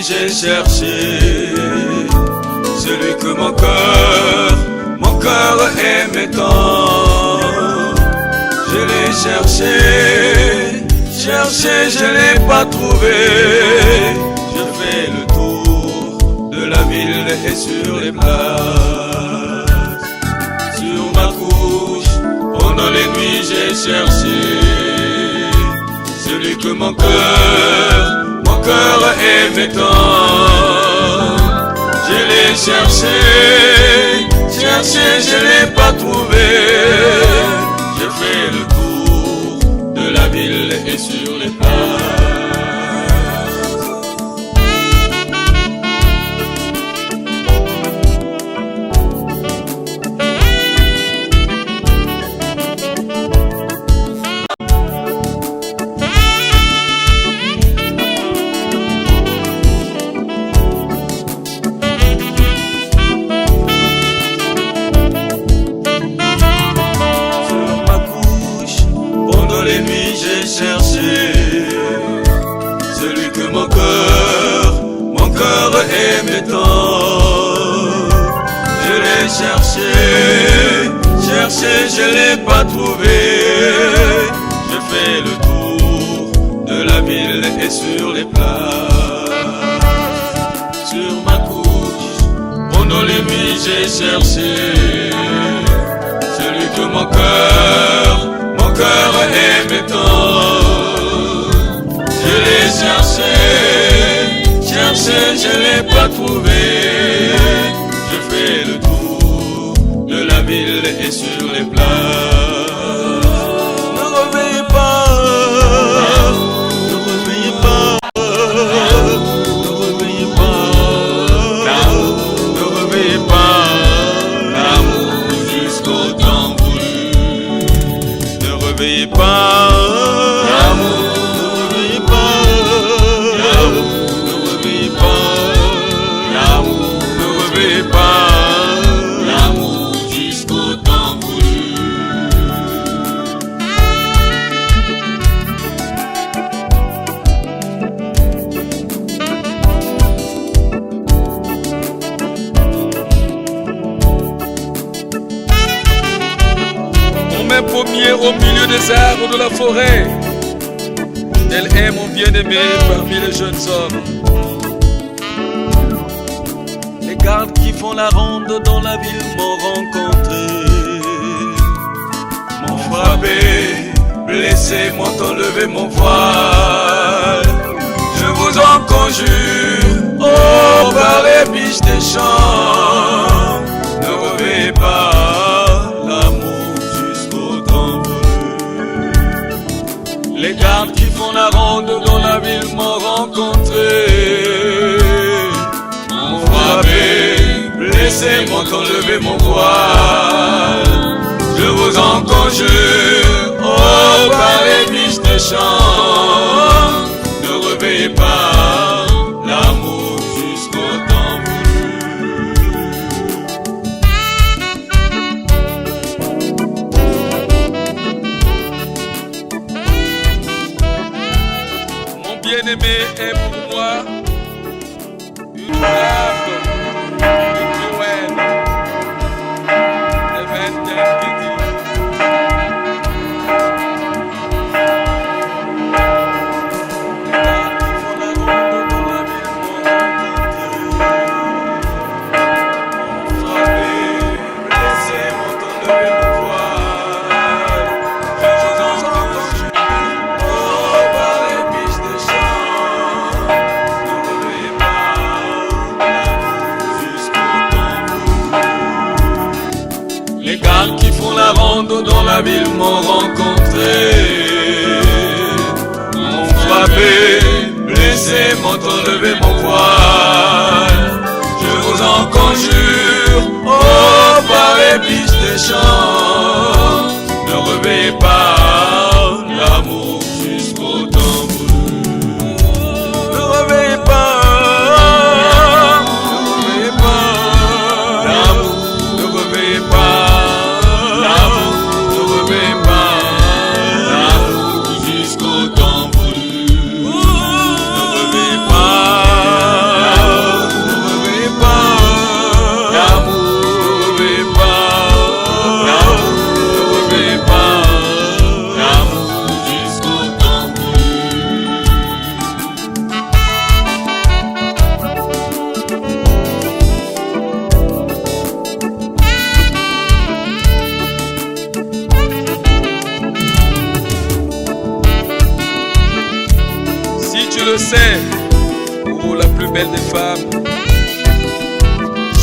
j'ai cherché, celui que mon cœur aimait tant. Je l'ai cherché, je l'ai pas trouvé. Je fais le tour de la ville et sur les places. Sur ma couche, pendant les nuits j'ai cherché, celui que mon cœur aimait tant. Je l'ai cherché, je l'ai pas trouvé. Je fais le tour de la ville et sur les places. Celui que mon cœur aimait tant. Je l'ai cherché, je l'ai pas trouvé. Je fais le tour de la ville et sur les places. Sur ma couche, pendant les nuits j'ai cherché, celui que mon cœur aimait tant. Je l'ai cherché, je l'ai pas trouvé. Je fais le tour de la ville et sur les places. Ne reveillez pas, ne reveillez pas, ne reveillez pas, ne reveillez pas. L'amour jusqu'au temps voulu. Ne reveillez pas. Pommier au milieu des arbres de la forêt, tel est mon bien-aimé parmi les jeunes hommes. Les gardes qui font la ronde dans la ville m'ont rencontré, m'ont frappé, blessé, m'ont enlevé mon voile. Je vous en conjure, oh par les biches des champs, ne reveillez pas. Les gardes qui font la ronde dans la ville m'ont rencontré, m'ont frappé, blessé, m'ont enlevé mon voile. Je vous en conjure, oh par les biches des champs, ne reveillez pas l'amour jusqu'au temps bien-aimé est pour moi une arbre, une Noël, des vingtaines qui dit. Dans la ville m'ont rencontré, m'ont frappé, blessé, m'ont enlevé mon voile. Je vous en conjure, oh par les biches des champs, ne reveillez pas l'amour jusqu'au temps voulu. Ne reveillez pas, ne reveillez pas l'amour, ne reveillez pas. Jusqu'au temps voulu, ne reveillez pas. le sais, pour la plus belle des femmes.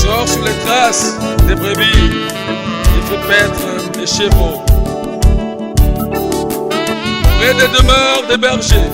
Sors sur les traces des brebis, il faut paître les chevaux. Près des demeures des bergers,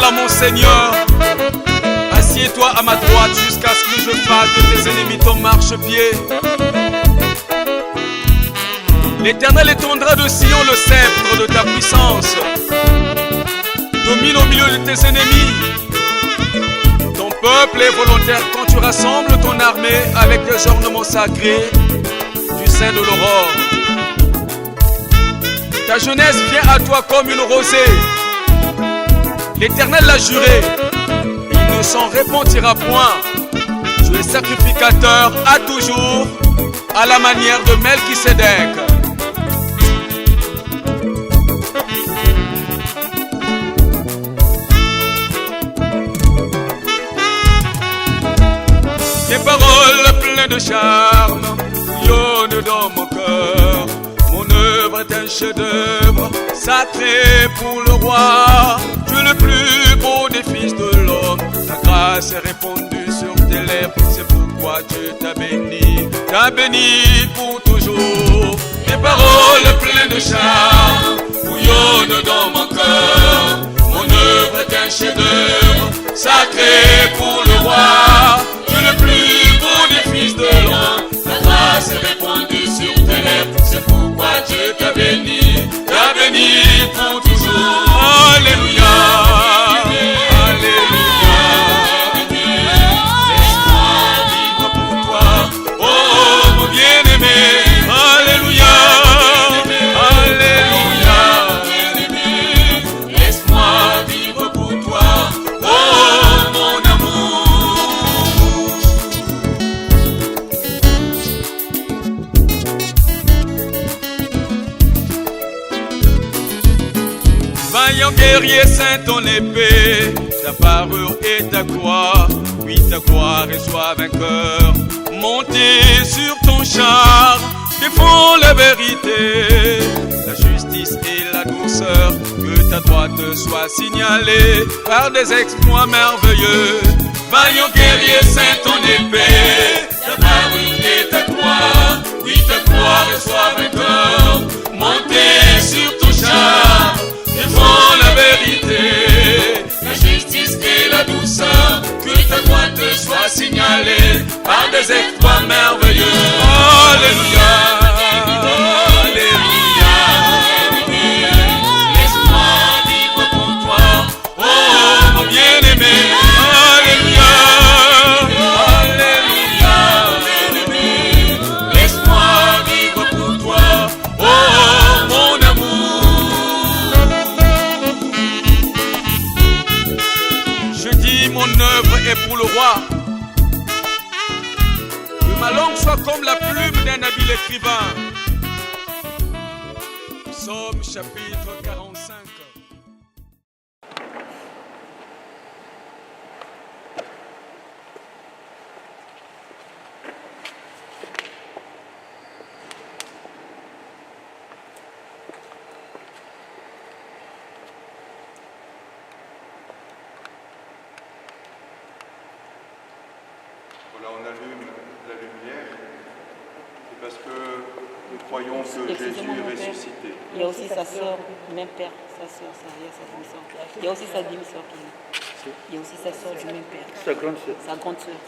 à mon Seigneur, assieds-toi à ma droite jusqu'à ce que je fasse de tes ennemis ton marchepied. L'Éternel étendra de Sion le sceptre de ta puissance. Domine au milieu de tes ennemis. Ton peuple est volontaire quand tu rassembles ton armée avec les ornements sacrés du sein de l'aurore. Ta jeunesse vient à toi comme une rosée. L'Éternel l'a juré, il ne s'en repentira point. Tu es sacrificateur à toujours, à la manière de Melchisédek. Tes paroles pleines de charme bouillonnent dans mon cœur. Mon œuvre est un chef-d'œuvre sacré pour le roi. Tu es le plus beau des fils de l'homme. Ta grâce est répandue sur tes lèvres. C'est pourquoi Dieu t'a béni pour toujours. Tes paroles pleines de charme bouillonnent dans mon cœur. Mon œuvre est un chef-d'œuvre sacré pour le roi. Tu es le plus beau des fils de l'homme. Ta grâce est répandue sur tes lèvres. C'est pourquoi Dieu t'a béni pour toujours. Alléluia, Alléluia. Laisse-moi vivre pour toi, oh mon bien-aimé. Alléluia, Alléluia. Laisse-moi vivre pour toi, oh mon amour. Vaillant guerrier saint ton épée, ta parure et ta gloire, oui ta gloire et sois vainqueur. Montez sur ton char, défends la vérité, la justice et la douceur, que ta droite soit signalée par des exploits merveilleux. Vaillant guerrier saint ton épée, ta parure et ta gloire, oui ta gloire et sois vainqueur. Montez sur ton char, défends la vérité, la justice et la douceur, que ta droite soit signalée par des exploits merveilleux. Alléluia, Alléluia. Laisse-moi vivre pour toi, oh mon bien-aimé. Alléluia, Alléluia. Laisse-moi vivre pour toi, oh mon amour. Je dis mon œuvre est pour le roi. Que ma langue soit comme la plume d'un habile écrivain. Psaume chapitre 45. Voilà, on allume la lumière, c'est parce que nous croyons que Jésus est ressuscité. Il y a aussi sa soeur, même père, sa soeur, sa demi-soeur. Il y a aussi sa demi-soeur qui est là. Il y a aussi sa soeur du même père. Sa grande soeur. Sa grande soeur.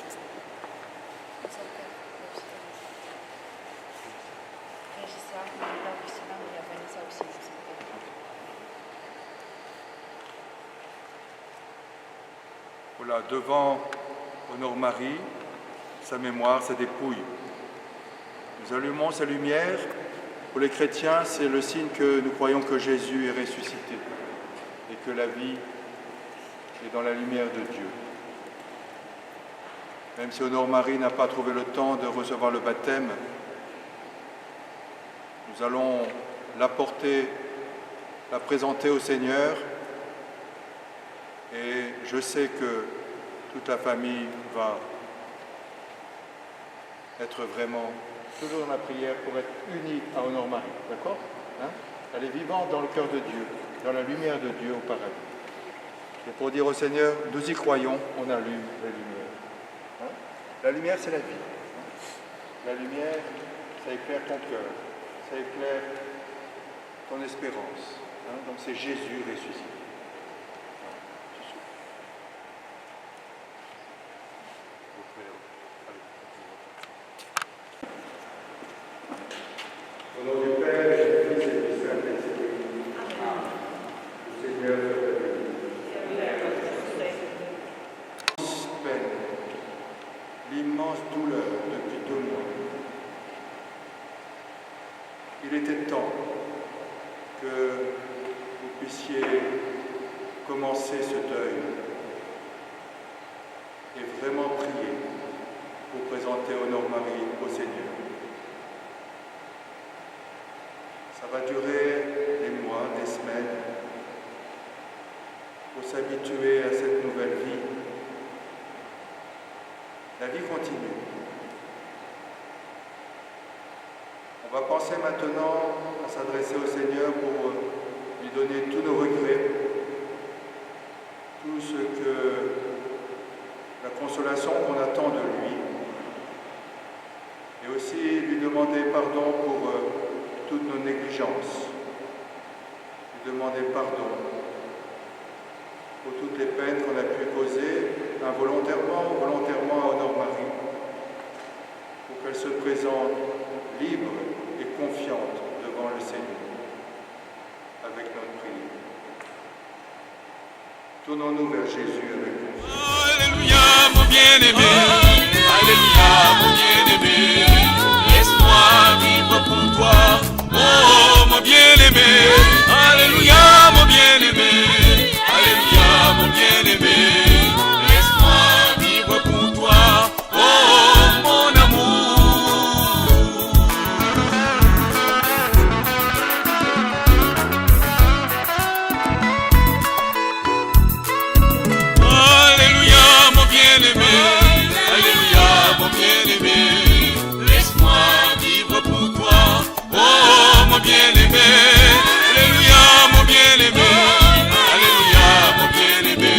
Voilà, devant Honore-Marie, sa mémoire, sa dépouille. Nous allumons sa lumière. Pour les chrétiens, c'est le signe que nous croyons que Jésus est ressuscité et que la vie est dans la lumière de Dieu. Même si Honore-Marie n'a pas trouvé le temps de recevoir le baptême, nous allons l'apporter, la présenter au Seigneur, et je sais que toute la famille va être vraiment toujours dans la prière pour être unie à Honore-Marie, d'accord, hein? Elle est vivante dans le cœur de Dieu, dans la lumière de Dieu au paradis. Et pour dire au Seigneur, nous y croyons, on allume la lumière. Hein? La lumière, c'est la vie. La lumière, ça éclaire ton cœur, ça éclaire ton espérance. Hein? Donc c'est Jésus ressuscité. Au nom du Père, et du Fils et du Saint-Esprit. Le Seigneur soit béni. L'immense douleur depuis 2 mois. Il était temps que vous puissiez commencer ce deuil et vraiment prier pour présenter Honore-Marie au Seigneur. Ça va durer des mois, des semaines, pour s'habituer à cette nouvelle vie. La vie continue. On va penser maintenant à s'adresser au Seigneur pour lui donner tous nos regrets, tout ce que la consolation qu'on attend de lui, et aussi lui demander pardon pour toutes nos négligences, lui demander pardon pour toutes les peines qu'on a pu causer involontairement ou volontairement à Honore-Marie, pour qu'elle se présente libre et confiante devant le Seigneur, avec notre prière. Tournons-nous vers Jésus avec confiance. Alléluia, mon bien-aimé. Alléluia, mon bien-aimé. Laisse-moi vivre pour toi. Oh, mon bien-aimé. Alléluia, mon bien-aimé. Alléluia, mon bien-aimé. Laisse-moi vivre pour toi. Oh, mon amour. Alléluia, mon bien-aimé. Alléluia, mon bien-aimé. Laisse-moi vivre pour toi. Oh, mon bien-aimé. Alléluia, mon bien-aimé. Alléluia, mon bien-aimé.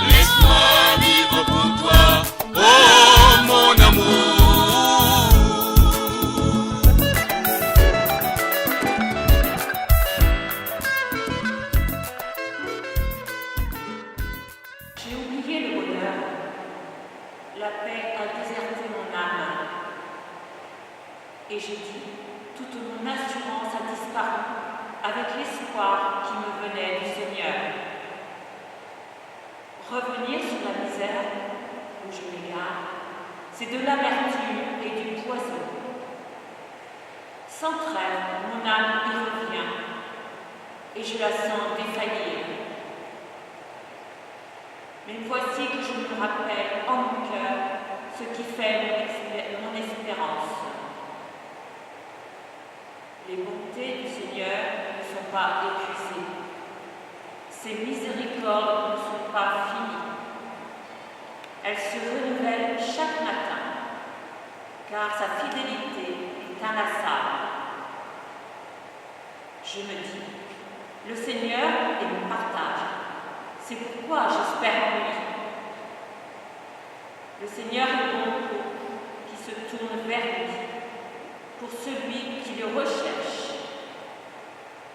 Laisse-moi vivre pour toi. Oh, mon amour. J'ai oublié le bonheur. La paix a déserté mon âme. Et j'ai dit, toute mon assurance a disparu avec l'espoir qui me venait du Seigneur. Revenir sur la misère où je m'égare, c'est de l'amertume et du poison. Sans trêve, mon âme y revient et je la sens défaillir. Mais voici que je me rappelle en mon cœur ce qui fait mon espérance. Les bontés du Seigneur ne sont pas épuisées. Ses miséricordes ne sont pas finies. Elles se renouvellent chaque matin, car sa fidélité est inlassable. Je me dis, le Seigneur est mon partage. C'est pourquoi j'espère en lui. Le Seigneur est bon qui se tourne vers lui, pour celui qui le recherche.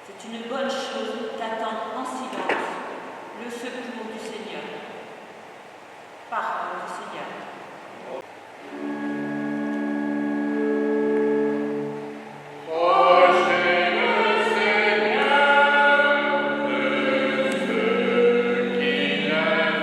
C'est une bonne chose d'attendre en silence le secours du Seigneur. Parole du Seigneur. Proche le Seigneur de ceux qui l'aiment.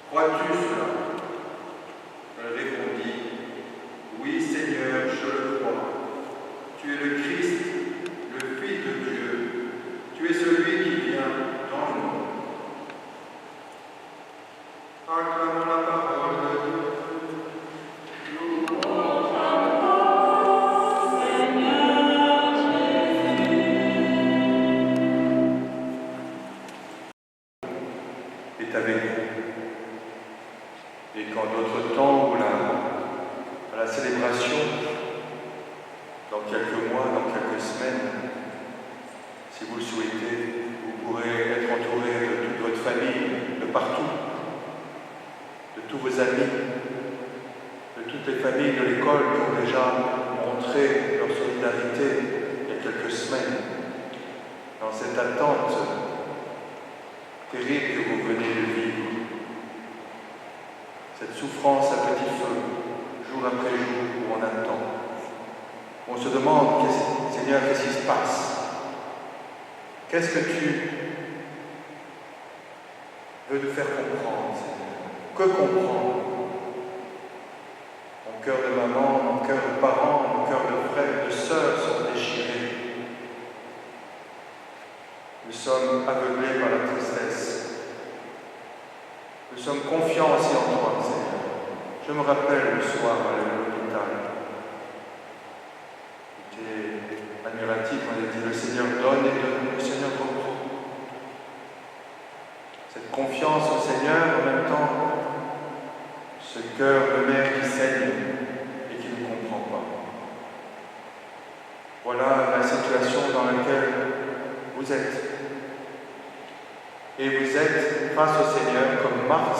Crois-tu cela? Elle répondit, oui Seigneur, je le crois. Tu es le Christ, le Fils de Dieu. Tu es celui qui vient dans le monde. Acclamons la parole de Dieu. Est avec vous. Et qu'en d'autres temps, à la célébration, dans quelques mois, dans quelques semaines, si vous le souhaitez, vous pourrez être entouré de toute votre famille, de partout, de tous vos amis, de toutes les familles de l'école qui ont déjà montré leur solidarité il y a quelques semaines, dans cette attente terrible que vous venez de vivre. Cette souffrance à petit feu, jour après jour, où on attend. On se demande, Seigneur, qu'est-ce qui se passe? Qu'est-ce que tu veux nous faire comprendre, Seigneur? Que comprendre? Mon cœur de maman, mon cœur de parent, mon cœur de frère, de sœur sont déchirés. Nous sommes aveuglés par la tristesse. Nous sommes confiants aussi en toi, Seigneur. Je me rappelle le soir à l'hôpital. J'étais admiratif, on a dit le Seigneur donne et donne, le Seigneur reprend. Cette confiance au Seigneur, en même temps, ce cœur de mère qui saigne et qui ne comprend pas. Voilà la situation dans laquelle vous êtes. Et vous êtes face au Seigneur comme Marthe,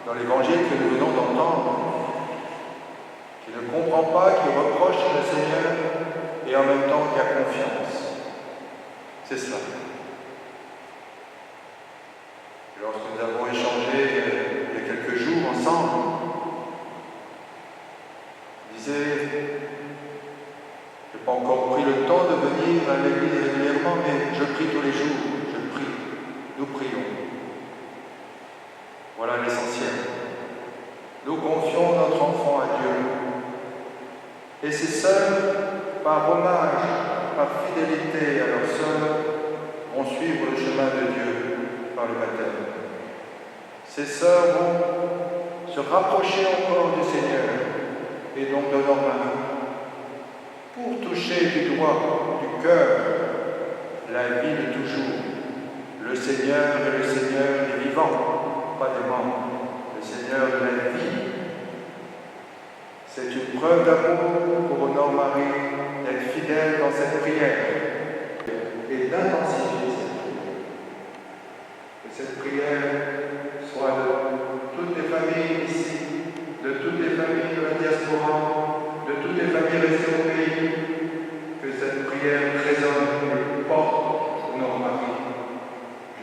dans l'évangile que nous venons d'entendre, qui ne comprend pas, qui reproche le Seigneur et en même temps qui a confiance. C'est cela. Et lorsque nous avons échangé il y a quelques jours ensemble, je disais, je n'ai pas encore pris le temps de venir à l'église régulièrement, mais je prie tous les jours, je prie. Nous prions. Voilà l'essentiel. Nous confions notre enfant à Dieu. Et ces sœurs, par hommage, par fidélité à leurs sœurs, vont suivre le chemin de Dieu par le baptême. Ces sœurs vont se rapprocher encore du Seigneur et donc de leur mari pour toucher du doigt, du cœur, la vie de toujours. Le Seigneur est le Seigneur des vivants, pas des morts. Le Seigneur de la vie. C'est une preuve d'amour pour honorer Marie d'être fidèle dans cette prière et d'intensifier cette prière. Que cette prière soit de toutes les familles ici, de toutes les familles de la diaspora, de toutes les familles restées au pays, que cette prière résonne et porte honorer Marie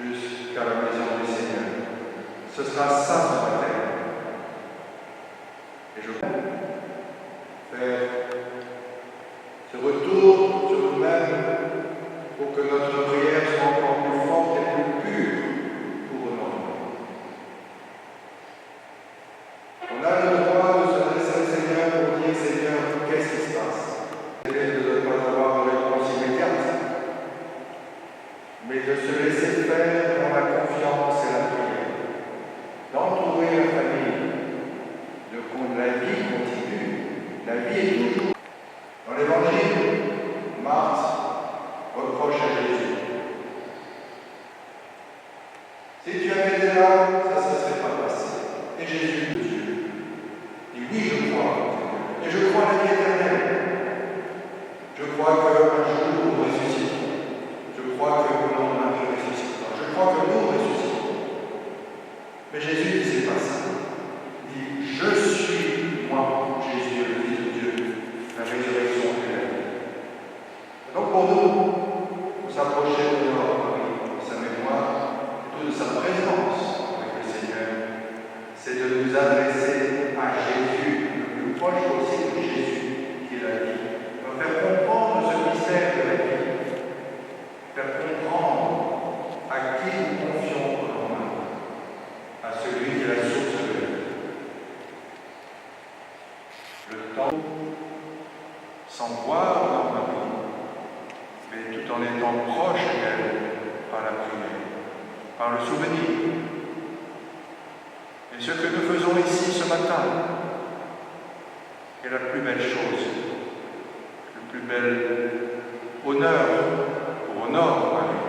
jusqu'à la maison du Seigneur. Ce sera ça ce matin. Et je veux faire ce retour sur nous-mêmes pour que notre prière soit encore plus forte et plus pure pour nous. On a le droit de s'adresser au Seigneur pour dire Seigneur, qu'est-ce qui se passe? C'est de ne pas avoir de réponse immédiate, mais de se laisser faire dans la confiance et la prière, d'entourer la famille, de que la vie continue, la vie est toujours. Dans l'évangile, Marthe reproche à Jésus. Si tu avais été là, ça ne se serait pas passé. Et Jésus dit Dieu. Et oui, je crois. Et je crois à la vie éternelle. Je crois qu'un jour nous ressusciterons. Je crois que mon Marie ressuscitera. Je crois que nous ressusciterons. Mais Jésus ne disait pas ça. Il dit, je suis moi, Jésus, le Fils de Dieu, la résurrection et la vie. Donc pour nous approcher de notre Marie, de sa mémoire, de sa présence avec le Seigneur, c'est de nous adresser à Jésus, le plus proche possible de Jésus, qui est la vie. De faire comprendre ce mystère de la vie, faire comprendre à qui nous confions notre Marie, à celui qui est la source sans voir leur mari, mais tout en étant proche d'elle par la prière, par le souvenir. Et ce que nous faisons ici ce matin est la plus belle chose, le plus bel honneur pour honore Marie.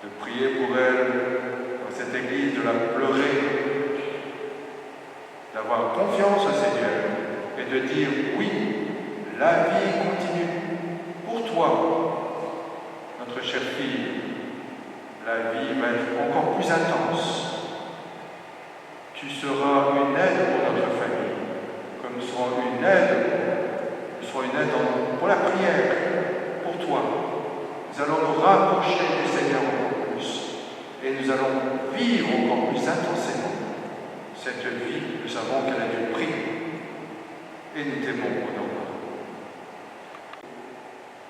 De prier pour elle dans cette église, de la pleurer, d'avoir confiance au Seigneur et de dire oui, la vie continue pour toi, notre chère fille. La vie va être encore plus intense. Tu seras une aide pour notre famille, comme nous serons une aide pour la prière, pour toi. Nous allons nous rapprocher du Seigneur encore plus et nous allons vivre encore plus intensément cette vie. Nous savons qu'elle a du prix et nous t'aimons au nom.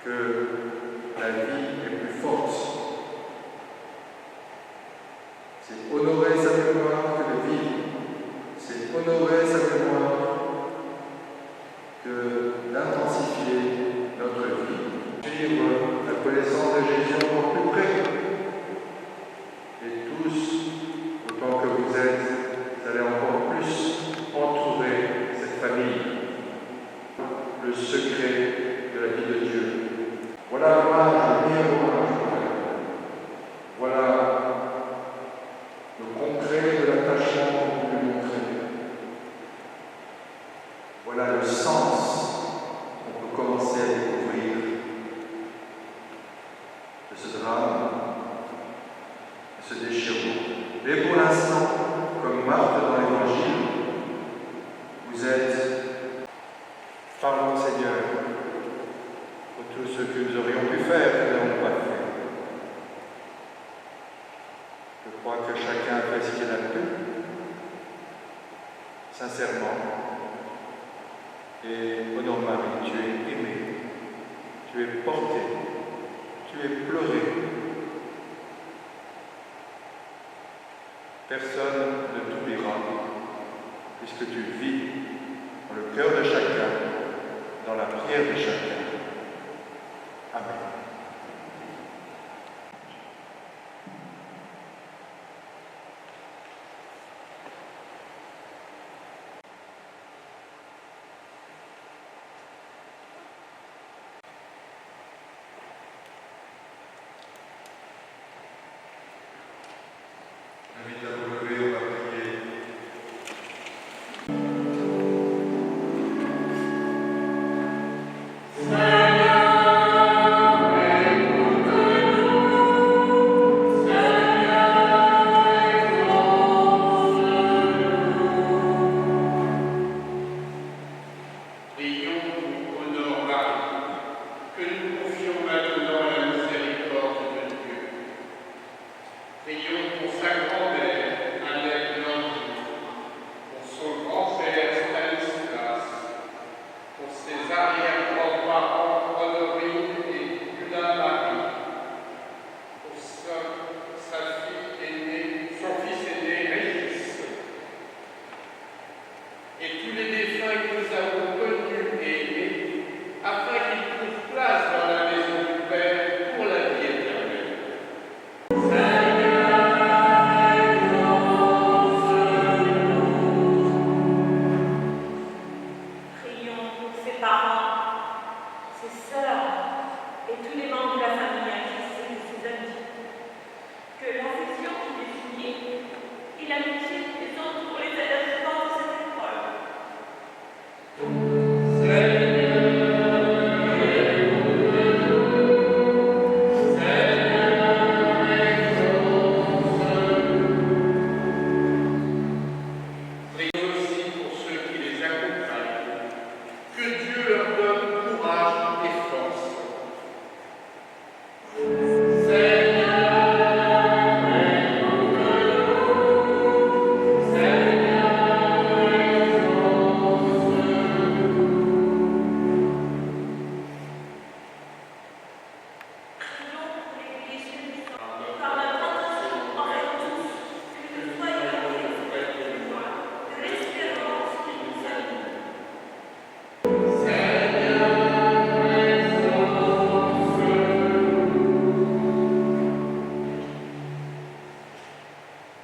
Que la vie est plus forte. C'est honorer sa mémoire que de vivre. C'est honorer sa mémoire que d'intensifier notre vie. Suivre la connaissance de Jésus encore plus près. Et tous, autant que vous êtes, vous allez encore plus entourer cette famille. Le secret de la vie de Dieu. Voilà l'image, le meilleur hommage. Voilà le concret de l'attachement que vous lui montrez. Voilà le sens qu'on peut commencer à découvrir de ce drame, de ce déchirement. Mais pour l'instant, comme Marthe dans l'Évangile, vous êtes, parlons Seigneur, pour tout ce que nous aurions pu faire, que nous n'avons pas fait. Je crois que chacun a fait ce qu'il a pu, sincèrement. Et au nom de Marie, tu es aimé, tu es porté, tu es pleuré. Personne ne t'oubliera, puisque tu vis dans le cœur de chacun, dans la prière de chacun. Amen. Invite à vous lever, on va prier.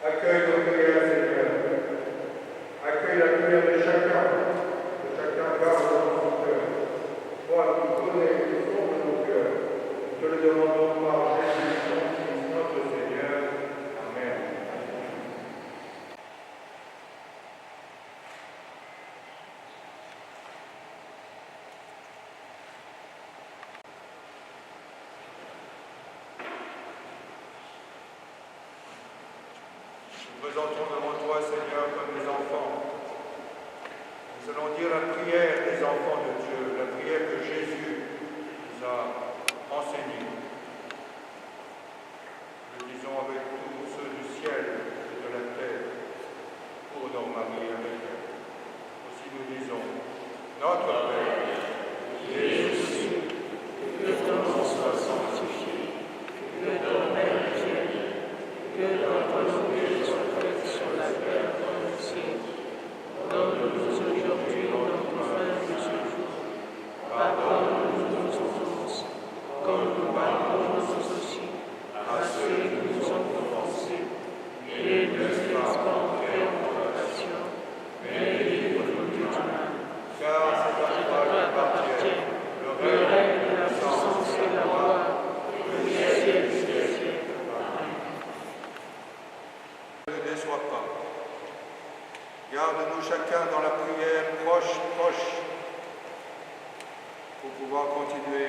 Accueille nos prières, Seigneur. Accueille la prière de chacun. Que chacun garde dans son cœur. Toi qui connais le fond de nos cœurs, nous te le demandons par Jésus, ton Fils, notre Seigneur. Amen. Nous présentons devant toi, Seigneur, comme des enfants. Nous allons dire la prière des enfants de Dieu, la prière que Jésus nous a enseignée. Nous le disons avec tous ceux du ciel et de la terre, pour nos maris avec elle. Aussi nous disons, notre Père, qui es aux cieux, que ton nom soit sanctifié, que ton règne vienne, que ton volonté soit faite sur la terre comme au ciel. Donne-nous aujourd'hui notre pain de ce jour. Pardonne-nous nos offenses, comme nous pardonnons aussi à ceux qui nous ont offensés. Et ne nous laisse pas entrer en tentation, mais délivre-nous du mal. Car c'est à toi qu'appartient le règne, la puissance et la gloire, pour les siècles des siècles. Amen. Ne déçois pas. Garde-nous chacun dans la prière proche, pour pouvoir continuer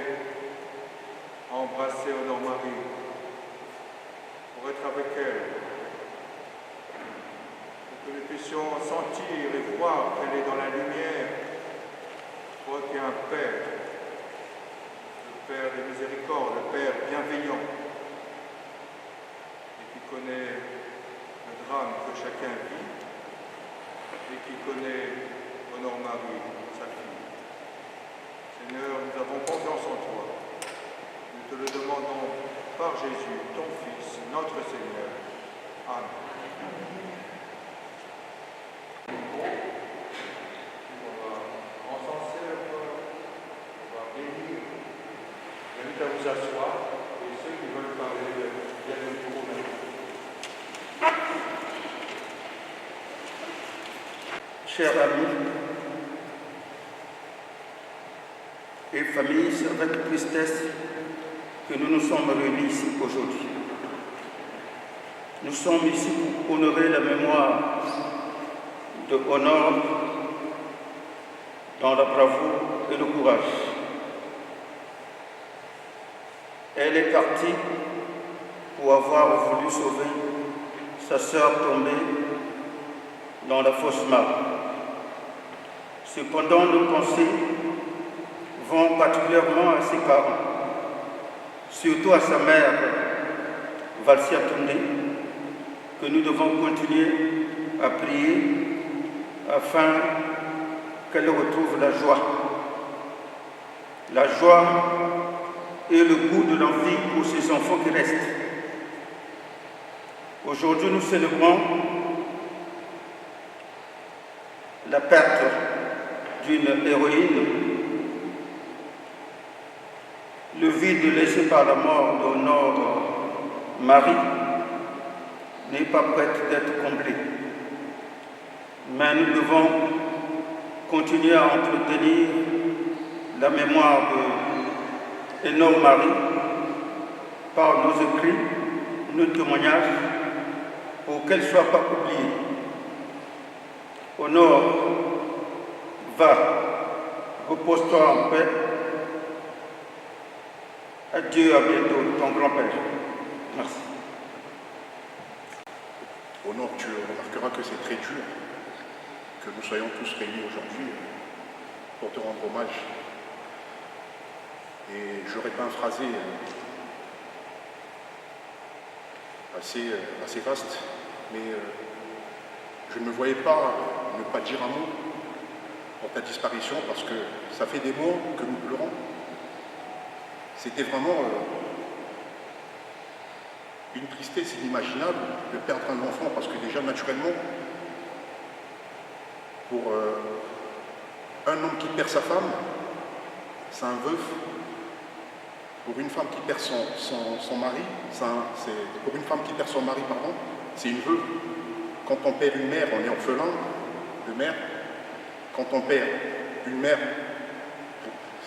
à embrasser Honore Marie, pour être avec elle, pour que nous puissions sentir et voir qu'elle est dans la lumière, pour qu'il y a un Père, le Père de miséricorde, le Père bienveillant, et qui connaît le drame que chacun vit, et qui connaît Honore Marie, sa fille. Seigneur, nous avons confiance en toi. Nous te le demandons par Jésus, ton Fils, notre Seigneur. Amen. On va encenser, on va bénir. J'invite à vous asseoir et ceux qui veulent parler viennent au micro maintenant. Chers amis et familles, c'est avec tristesse que nous nous sommes réunis ici aujourd'hui. Nous sommes ici pour honorer la mémoire de Honore dans la bravoure et le courage. Elle est partie pour avoir voulu sauver sa sœur tombée dans la fosse mare. Cependant, nos pensées vont particulièrement à ses parents, surtout à sa mère, Valsia Toundé, que nous devons continuer à prier afin qu'elle retrouve la joie. La joie et le goût de l'envie pour ses enfants qui restent. Aujourd'hui, nous célébrons la perte d'une héroïne, le vide laissé par la mort d'Honore Marie n'est pas prêt d'être comblé. Mais nous devons continuer à entretenir la mémoire de Honore Marie par nos écrits, nos témoignages, pour qu'elle ne soit pas oubliée. Honore, va, repose-toi en paix. Adieu, à bientôt, ton grand-père. Merci. Honore, tu remarqueras que c'est très dur que nous soyons tous réunis aujourd'hui pour te rendre hommage. Et j'aurais paraphrasé assez vaste, mais je ne me voyais pas ne pas dire un mot pour ta disparition, parce que ça fait des mois que nous pleurons. C'était vraiment une tristesse inimaginable de perdre un enfant, parce que déjà naturellement, pour un homme qui perd sa femme, c'est un veuf. Pour une femme qui perd son mari, pour une femme qui perd son mari, pardon, c'est une veuve. Quand on perd une mère, on est orphelin de mère. Quand on perd une mère,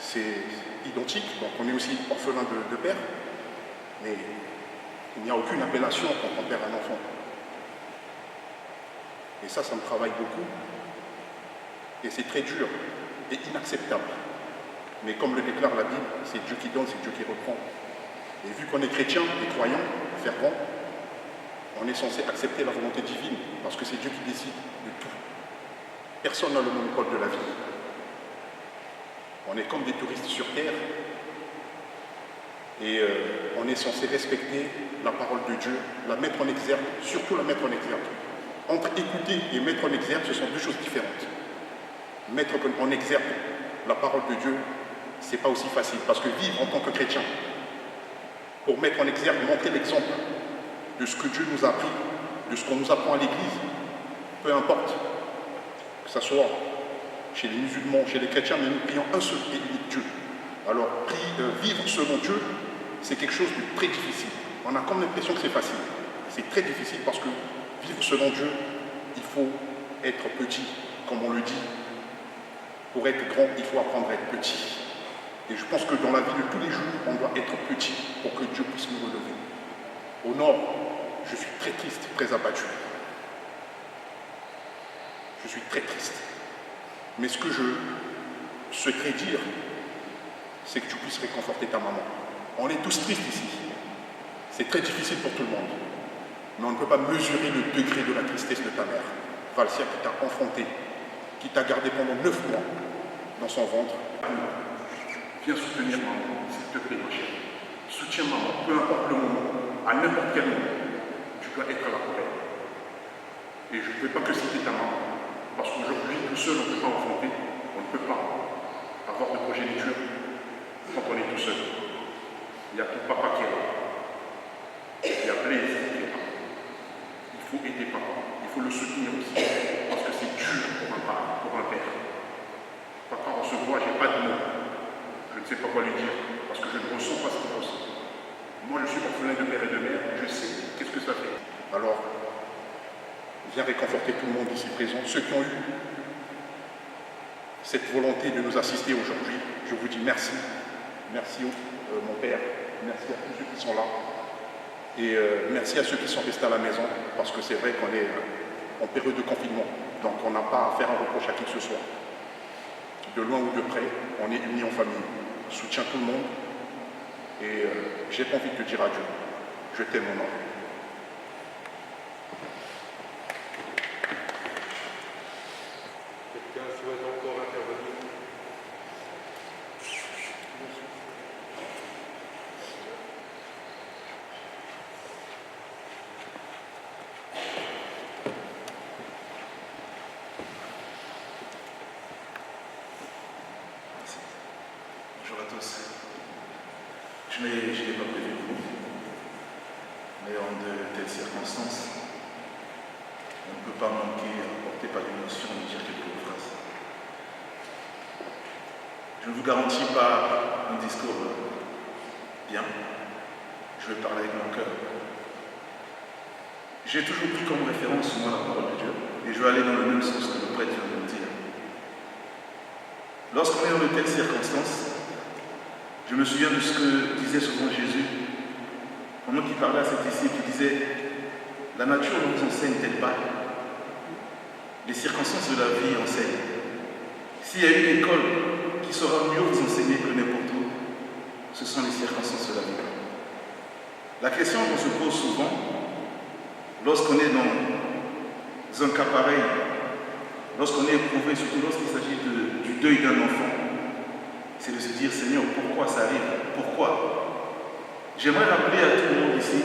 c'est identique, donc on est aussi orphelin de père. Mais il n'y a aucune appellation quand on perd un enfant. Et ça me travaille beaucoup. Et c'est très dur et inacceptable. Mais comme le déclare la Bible, c'est Dieu qui donne, c'est Dieu qui reprend. Et vu qu'on est chrétien et croyant, fervent, on est censé accepter la volonté divine, parce que c'est Dieu qui décide de tout. Personne n'a le monopole de la vie. On est comme des touristes sur terre, et on est censé respecter la parole de Dieu, la mettre en exergue, surtout la mettre en exergue. Entre écouter et mettre en exergue, ce sont deux choses différentes. Mettre en exergue la parole de Dieu, c'est pas aussi facile, parce que vivre en tant que chrétien, pour mettre en exergue, montrer l'exemple de ce que Dieu nous a appris, de ce qu'on nous apprend à l'Église, peu importe, que ce soit chez les musulmans, chez les chrétiens, mais nous prions un seul et unique Dieu. Alors, vivre selon Dieu, c'est quelque chose de très difficile. On a comme l'impression que c'est facile. C'est très difficile parce que vivre selon Dieu, il faut être petit, comme on le dit. Pour être grand, il faut apprendre à être petit. Et je pense que dans la vie de tous les jours, on doit être petit pour que Dieu puisse nous relever. Au nord, je suis très triste, très abattu. Je suis très triste. Mais ce que je souhaiterais dire, c'est que tu puisses réconforter ta maman. On est tous tristes ici. C'est très difficile pour tout le monde. Mais on ne peut pas mesurer le degré de la tristesse de ta mère. Valsia qui t'a enfanté, qui t'a gardé pendant 9 mois dans son ventre. Viens soutenir maman, s'il te plaît, ma chérie. Soutiens maman, peu importe le moment, à n'importe quel moment. Tu dois être là pour elle. Et je ne peux pas que citer ta maman, parce qu'aujourd'hui, tout seul, on ne peut pas enfanter, on ne peut pas avoir de progéniture quand on est tout seul. Il y a ton papa qui est là. Il y a Blaise qui est là. Il faut aider papa, il faut le soutenir aussi, parce que c'est dur pour un père, pour un père. Papa, on se voit, j'ai pas de mots. Je ne sais pas quoi lui dire, parce que je ne ressens pas ce qu'il ressent. Moi, je suis orphelin de père et de mère, je sais qu'est-ce que ça fait. Alors, viens réconforter tout le monde ici présent, ceux qui ont eu cette volonté de nous assister aujourd'hui. Je vous dis merci. Merci mon père, merci à tous ceux qui sont là. Et merci à ceux qui sont restés à la maison, parce que c'est vrai qu'on est en période de confinement. Donc on n'a pas à faire un reproche à qui que ce soit. De loin ou de près, on est unis en famille. On soutient tout le monde. Et j'ai envie de te dire adieu. Je t'aime mon enfant. Quelqu'un souhaite encore intervenir? Bonjour à tous. Je n'ai pas prévu de vous, mais en de telles circonstances, on ne peut pas manquer, porté par l'émotion, de dire quelques phrases. Je ne vous garantis pas un discours bien, je vais parler avec mon cœur. J'ai toujours pris comme référence, moi, la parole de Dieu, et je vais aller dans le même sens que le prêtre vient de me dire. Lorsqu'on est dans de telles circonstances, je me souviens de ce que disait souvent Jésus, pendant qu'il parlait à cet disciple, il disait « La nature ne nous enseigne-t-elle pas? Les circonstances de la vie enseignent. S'il y a une école qui saura mieux vous enseigner que n'importe où, ce sont les circonstances de la vie. » La question qu'on se pose souvent, lorsqu'on est dans un cas pareil, lorsqu'on est éprouvé, surtout lorsqu'il s'agit du deuil d'un enfant, c'est de se dire, Seigneur, pourquoi ça arrive? Pourquoi? J'aimerais rappeler à tout le monde ici,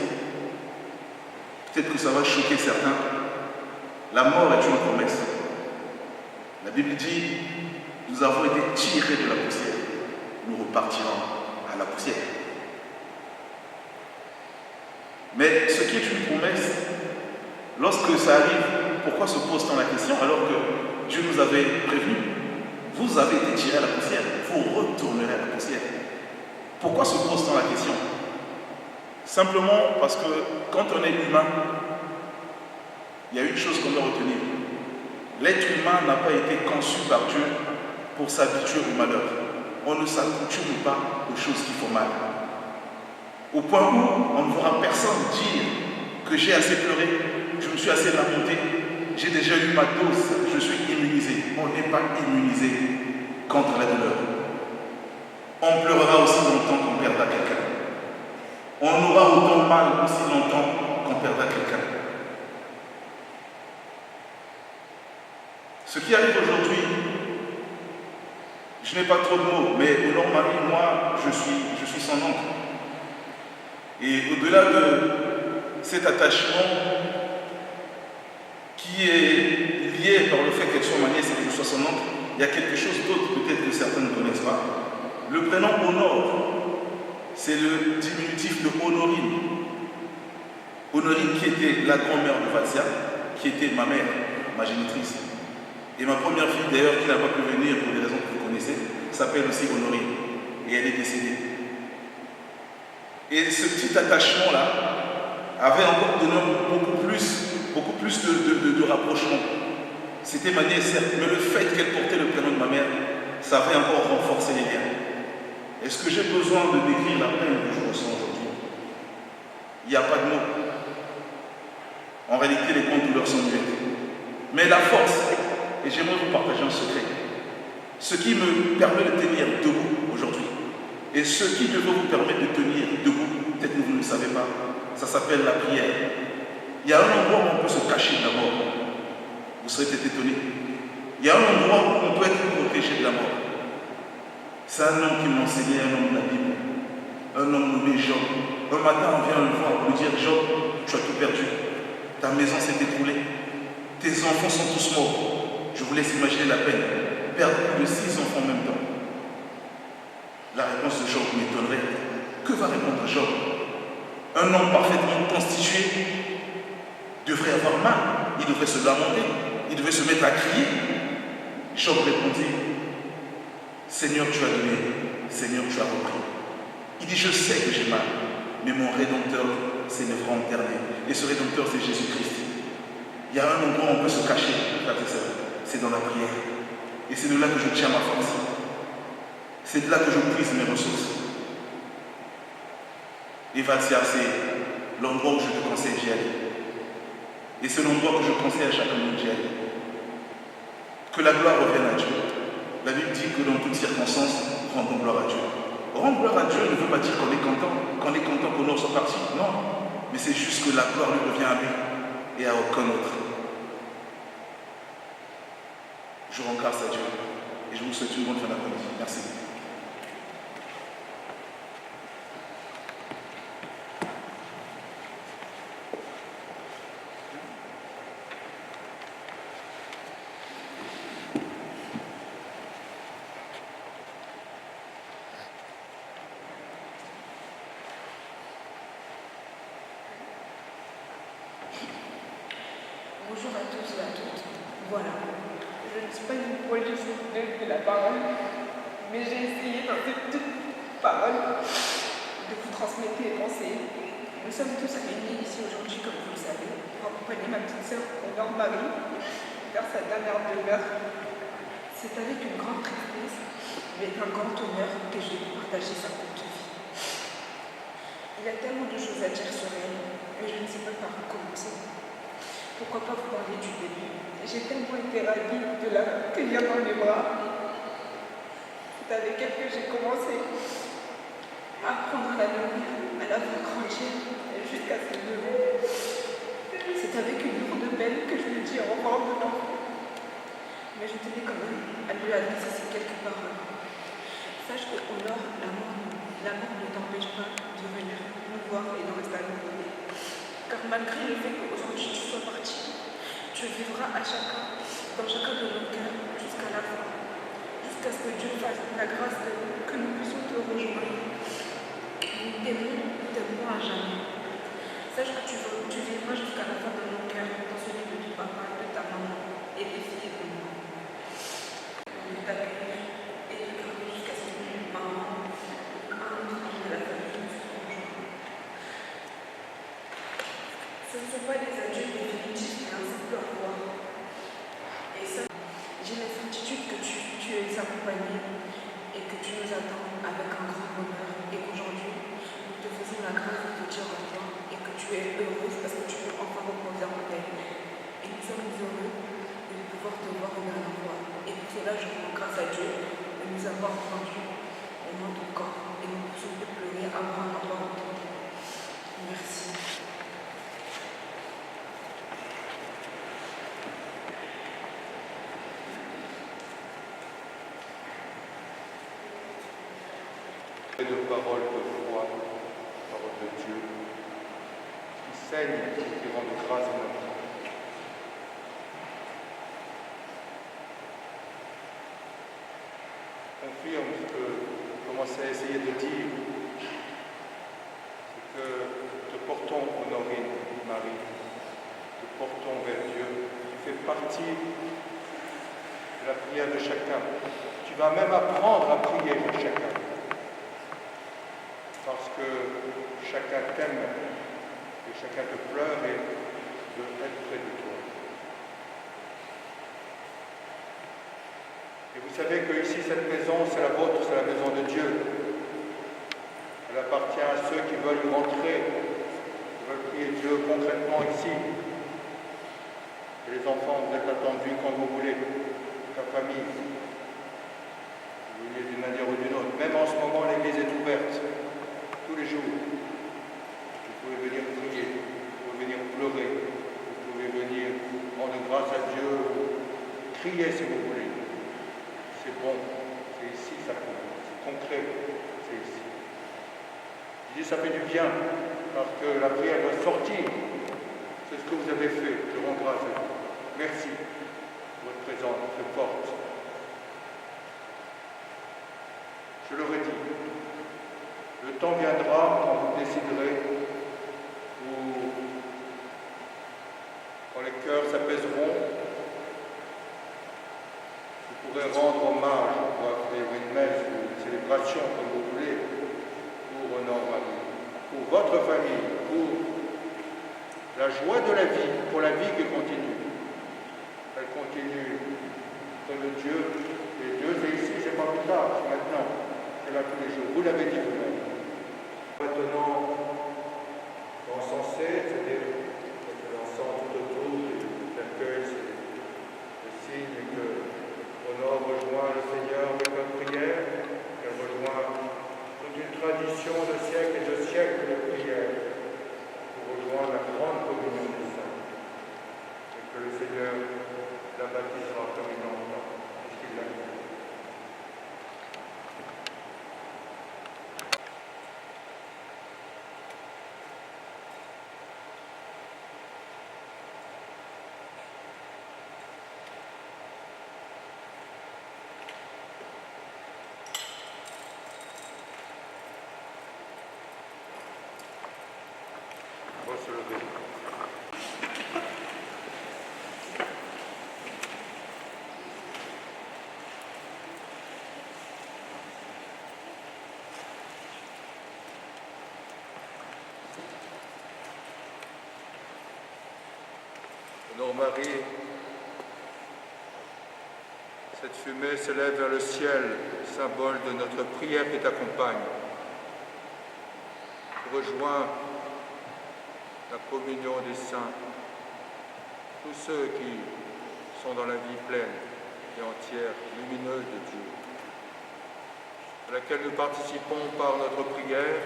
peut-être que ça va choquer certains, la mort est une promesse. La Bible dit, nous avons été tirés de la poussière, nous repartirons à la poussière. Mais ce qui est une promesse, lorsque ça arrive, pourquoi se pose-t-on la question alors que Dieu nous avait prévenu? Vous avez été tirés à la poussière, vous retournerez à la poussière. Pourquoi se pose-t-on la question? Simplement parce que quand on est humain, il y a une chose qu'on doit retenir. L'être humain n'a pas été conçu par Dieu pour s'habituer au malheur. On ne s'accoutume pas aux choses qui font mal. Au point où on ne verra personne dire que j'ai assez pleuré, je me suis assez lamenté, j'ai déjà eu ma dose, je suis immunisé. On n'est pas immunisé contre la douleur. On pleurera aussi longtemps qu'on perdra quelqu'un. On aura autant mal aussi longtemps qu'on perdra quelqu'un. Ce qui arrive aujourd'hui, je n'ai pas trop de mots, mais au nom Marie, moi, je suis son oncle. Et au-delà de cet attachement qui est lié par le fait qu'elle soit ma nièce et que je sois son oncle, il y a quelque chose d'autre peut-être que certains ne connaissent pas. Le prénom Honor, c'est le diminutif de Honorine. Honorine qui était la grand-mère de Vatia, qui était ma mère, ma génitrice. Et ma première fille d'ailleurs, qui n'a pas pu venir pour des raisons que vous connaissez, s'appelle aussi Honorine. Et elle est décédée. Et ce petit attachement-là avait encore donné beaucoup plus de rapprochement. C'était ma nièce, certes, mais le fait qu'elle portait le prénom de ma mère, ça avait encore renforcé les liens. Est-ce que j'ai besoin de décrire la peine que je ressens aujourd'hui? Il n'y a pas de mots. En réalité, les grandes douleurs sont muettes. Mais la force, et j'aimerais vous partager un secret, ce qui me permet de tenir debout aujourd'hui, et ce qui devrait vous permettre de tenir debout, peut-être que vous ne le savez pas, ça s'appelle la prière. Il y a un endroit où on peut se cacher de la mort. Vous serez peut-être étonné. Il y a un endroit où on peut être protégé de la mort. C'est un homme qui m'enseignait, un homme de la Bible, un homme nommé Job. Un matin, on vient le voir pour lui dire: Job, tu as tout perdu. Ta maison s'est écroulée. Tes enfants sont tous morts. Je vous laisse imaginer la peine. Perdre plus de 6 enfants en même temps. La réponse de Job m'étonnerait. Que va répondre Job? Un homme parfaitement constitué devrait avoir mal. Il devrait se lamenter. Il devait se mettre à crier. Job répondit: Seigneur, tu as donné. Seigneur, tu as repris. Il dit: je sais que j'ai mal, mais mon Rédempteur s'élèvera en éternel. Et ce Rédempteur, c'est Jésus-Christ. Il y a un endroit où on peut se cacher, c'est dans la prière. Et c'est de là que je tiens ma force. C'est de là que je puise mes ressources. Et Vatia, c'est l'endroit où je te conseille d'y aller. Et c'est l'endroit que je conseille à chacun d'y aller. Que la gloire revienne à Dieu. La Bible dit que dans toutes circonstances, rendons gloire à Dieu. Rendre gloire à Dieu ne veut pas dire qu'on est content qu'Honor soit parti. Non. Mais c'est juste que la gloire lui revient à lui et à aucun autre. Je rends grâce à Dieu et je vous souhaite une bonne fin d'après-midi. Merci. Bonjour à tous et à toutes. Voilà. Je ne suis pas une professionnelle de la parole, mais j'ai essayé dans ces petites paroles de vous transmettre les pensées. Nous sommes tous réunis ici aujourd'hui, comme vous le savez, pour accompagner ma petite sœur Honor Marie vers sa dernière demeure. C'est avec une grande tristesse, mais un grand honneur que je vais vous partager sa courte vie. Il y a tellement de choses à dire sur elle, mais je ne sais pas par où commencer. Pourquoi pas vous parler du début? J'ai tellement été ravie de la cueillir dans les bras. C'est avec elle que j'ai commencé à apprendre à la nourrir, à la faire grandir jusqu'à ses 2 ans. C'est avec une lourde peine que je lui dis au revoir dedans. Mais je tenais quand même à lui adresser ces quelques paroles. Sache que Honor, la mort ne t'empêche pas de venir nous voir et de rester à nous. Car malgré le fait qu'aujourd'hui tu sois parti, tu vivras dans chacun de nos cœurs jusqu'à la fin, jusqu'à ce que Dieu fasse la grâce que nous puissions te rejoindre. Nous t'aimerons à jamais. Sache que tu vivras jusqu'à la fin de nos cœurs dans celui de ton papa, de ta maman et des filles de moi. Nous t'accueillons et nous gardons jusqu'à ce que maman, un autre de la famille, nous se rejoignent. Ce ne sont pas des adieux définitifs, mais accompagné et que tu nous attends avec un grand bonheur et qu'aujourd'hui, nous te faisons la grâce de te dire au revoir et que tu es heureuse parce que tu peux enfin reposer en paix. Et nous sommes heureux de pouvoir te voir une dernière fois. Et pour cela, je rends grâce à Dieu de nous avoir rendus au nom de ton corps et nous poussons de pleurer à voir un endroit où merci. Et de paroles de foi, paroles de Dieu, qui saignent et qui rendent grâce à notre vie. Confirme ce que je commençais à essayer de dire, c'est que te portons, Honorine, Marie, te portons vers Dieu. Tu fais partie de la prière de chacun. Tu vas même apprendre à prier pour chacun. Parce que chacun t'aime et chacun te pleure et veut être près de toi. Et vous savez que ici, cette maison, c'est la vôtre, c'est la maison de Dieu. Elle appartient à ceux qui veulent rentrer, qui veulent prier Dieu concrètement ici. Et les enfants, vous êtes attendus quand vous voulez, ta famille. Vous voulez d'une manière ou d'une autre. Même en ce moment, l'église est ouverte. Tous les jours, vous pouvez venir prier, vous pouvez venir pleurer, vous pouvez venir rendre grâce à Dieu, crier si vous voulez. C'est bon, c'est ici, ça compte, c'est concret, c'est ici. Je dis ça fait du bien, parce que la prière doit sortir. C'est ce que vous avez fait, je rends grâce à vous. Merci pour votre présence très forte. Je le redis. Le temps viendra quand vous déciderez, quand les cœurs s'apaiseront, vous pourrez rendre hommage, on va faire une messe ou une célébration comme vous voulez, pour Honorine, pour votre famille, pour la joie de la vie, pour la vie qui continue. Elle continue près de Dieu, et Dieu c'est ici, c'est pas plus tard, c'est maintenant, c'est là tous les jours. Vous l'avez dit vous-même. Maintenant, encensé, c'est-à-dire que l'encens tout autour de l'accueil, c'est le signe que Honor rejoint le Seigneur avec notre prière, qu'elle rejoint toute une tradition de siècles et de siècles de prière pour rejoindre la grande communion des saints. Et que le Seigneur la baptisera comme une enfant, puisqu'il l'a fait. On va se lever. Honor Marie, cette fumée s'élève vers le ciel, symbole de notre prière qui t'accompagne. Rejoins la communion des saints, tous ceux qui sont dans la vie pleine et entière, lumineuse de Dieu, à laquelle nous participons par notre prière,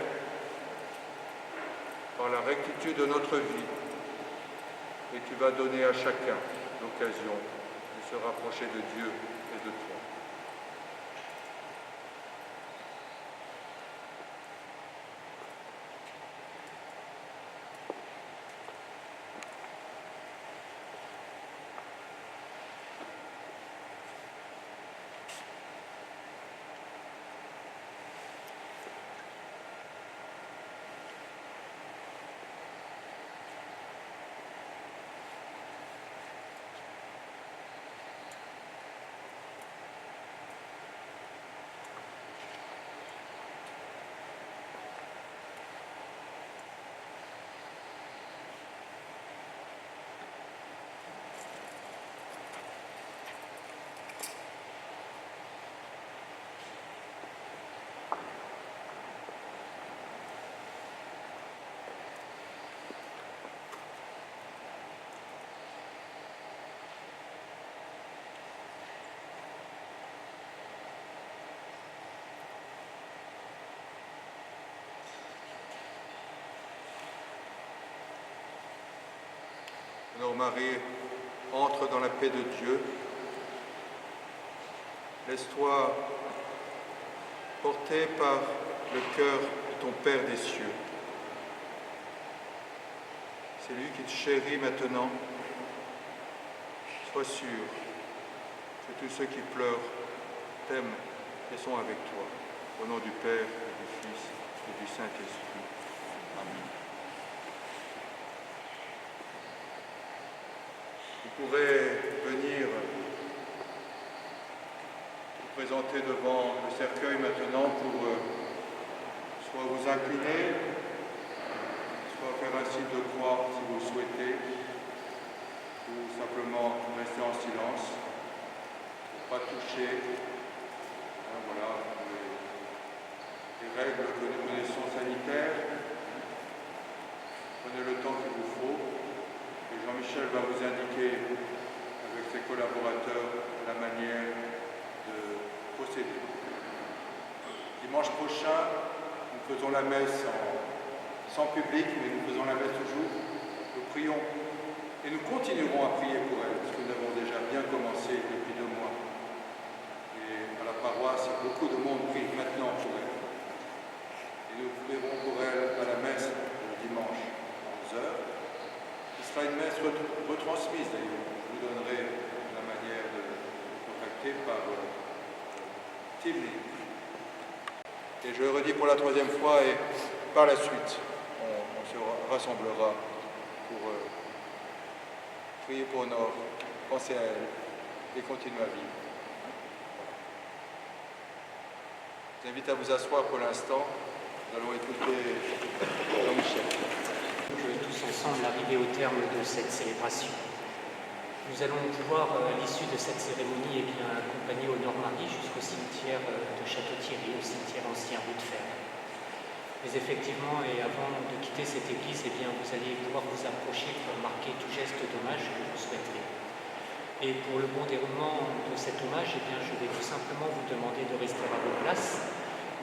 par la rectitude de notre vie. Et tu vas donner à chacun l'occasion de se rapprocher de Dieu et de toi. Honore Marie, entre dans la paix de Dieu. Laisse-toi porter par le cœur de ton Père des cieux. C'est lui qui te chérit maintenant. Sois sûr que tous ceux qui pleurent t'aiment et sont avec toi. Au nom du Père, et du Fils, et du Saint-Esprit. Amen. Vous pourrez venir vous présenter devant le cercueil maintenant pour soit vous incliner, soit faire un signe de croix si vous le souhaitez, ou simplement rester en silence, pas toucher. Voilà, les règles que nous connaissons sanitaires. Prenez le temps qu'il vous faut. Et Jean-Michel va vous indiquer, avec ses collaborateurs, la manière de procéder. Dimanche prochain, nous faisons la messe sans public, mais nous faisons la messe toujours. Nous prions et nous continuerons à prier pour elle, parce que nous avons déjà bien commencé depuis 2 mois. Et à la paroisse, beaucoup de monde prie maintenant pour elle. Et nous prierons pour elle à la messe le dimanche à 11h. Ce sera une messe retransmise d'ailleurs. Je vous donnerai la manière de contacter par Timmy. Et je le redis pour la 3e fois et par la suite, on se rassemblera pour prier pour Honore, penser à elle et continuer à vivre. Je vous invite à vous asseoir pour l'instant. Nous allons écouter Jean-Michel. Je vais tous ensemble arriver au terme de cette célébration. Nous allons pouvoir, à l'issue de cette cérémonie, accompagner Honore Marie jusqu'au cimetière de Château-Thierry, au cimetière ancien rue de Fer. Mais effectivement, et avant de quitter cette église, vous allez pouvoir vous approcher pour marquer tout geste d'hommage que vous souhaiterez. Et pour le bon déroulement de cet hommage, je vais tout simplement vous demander de rester à vos places.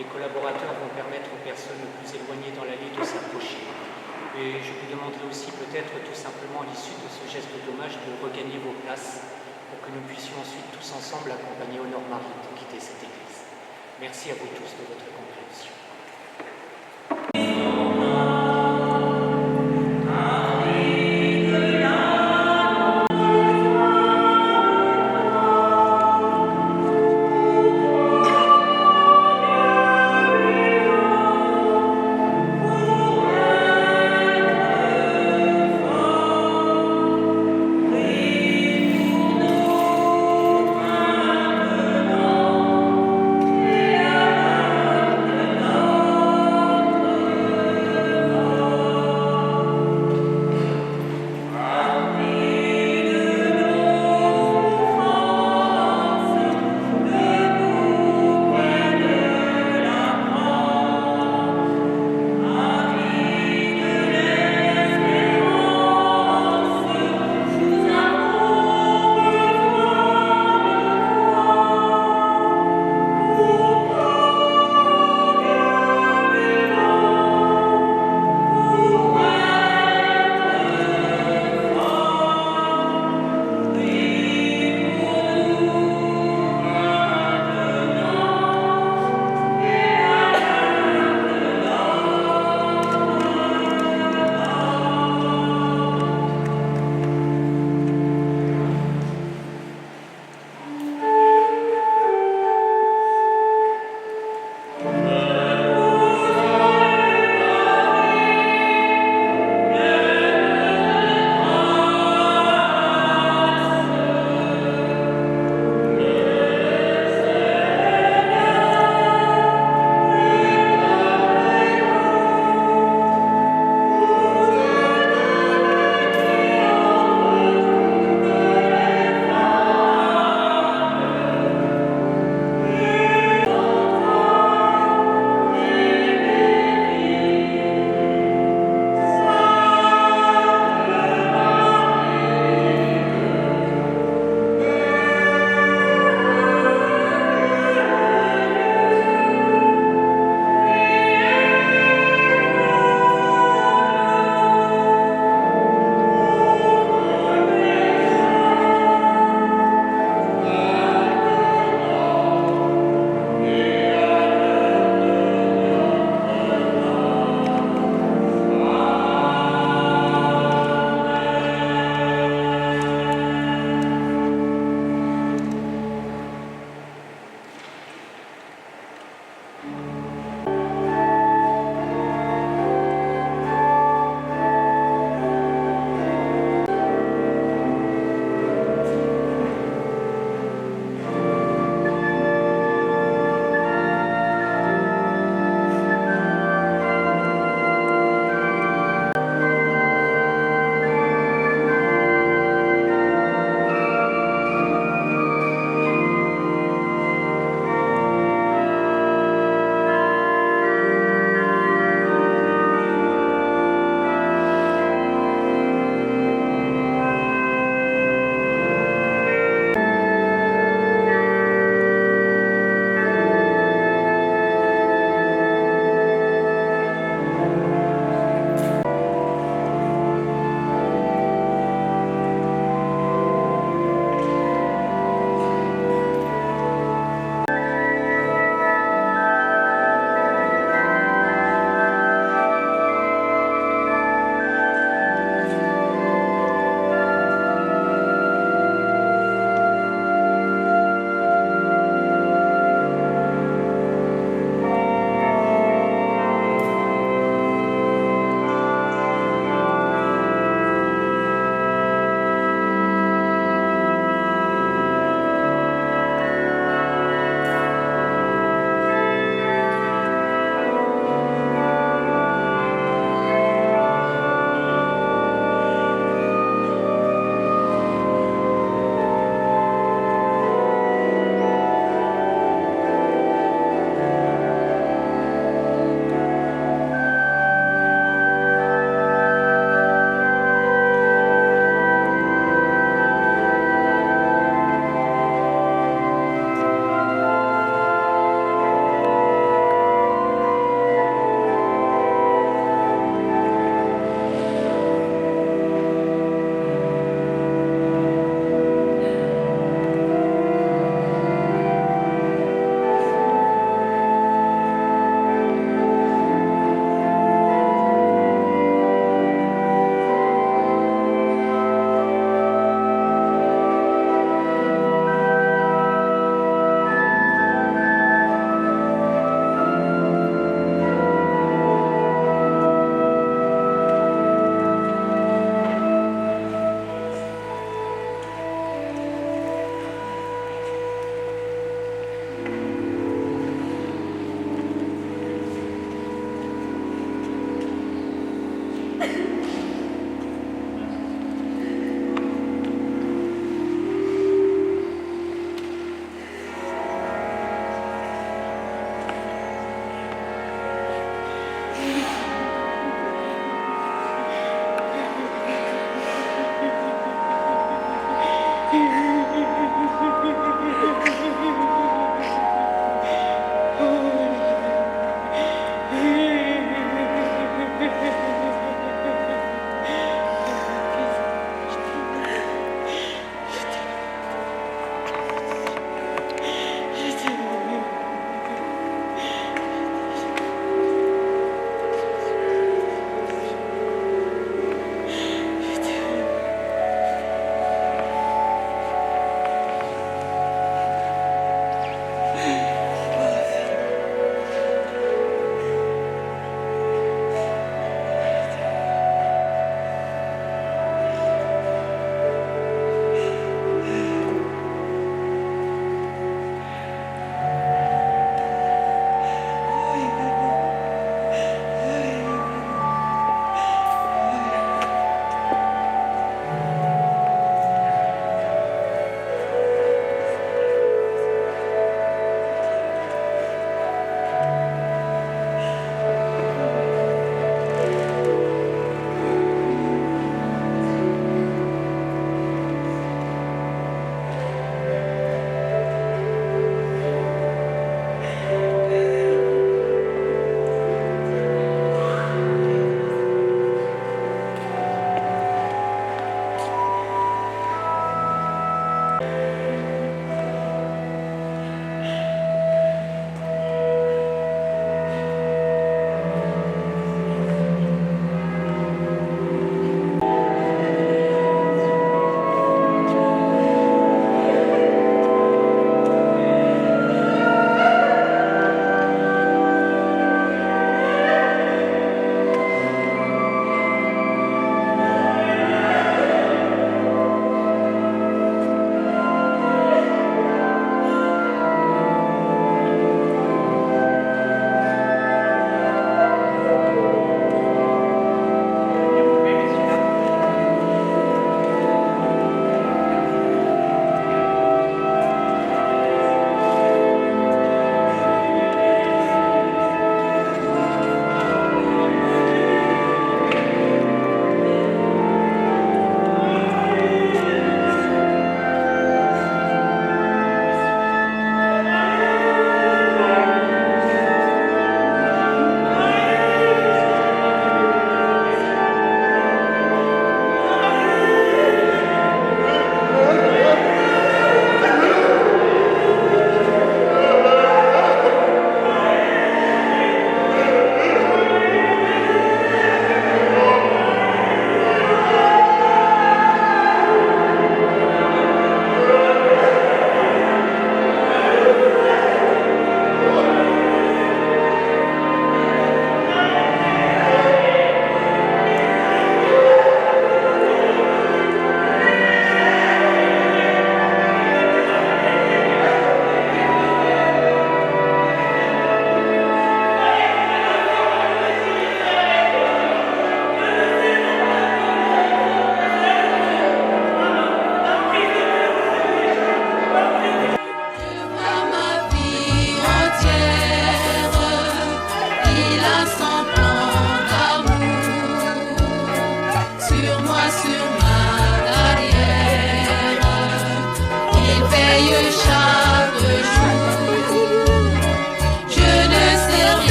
Mes collaborateurs vont permettre aux personnes les plus éloignées dans l'allée de s'approcher. Et je vous demanderai aussi peut-être tout simplement à l'issue de ce geste d'hommage de regagner vos places pour que nous puissions ensuite tous ensemble accompagner Honore Marie pour quitter cette église. Merci à vous tous de votre compréhension. Amen.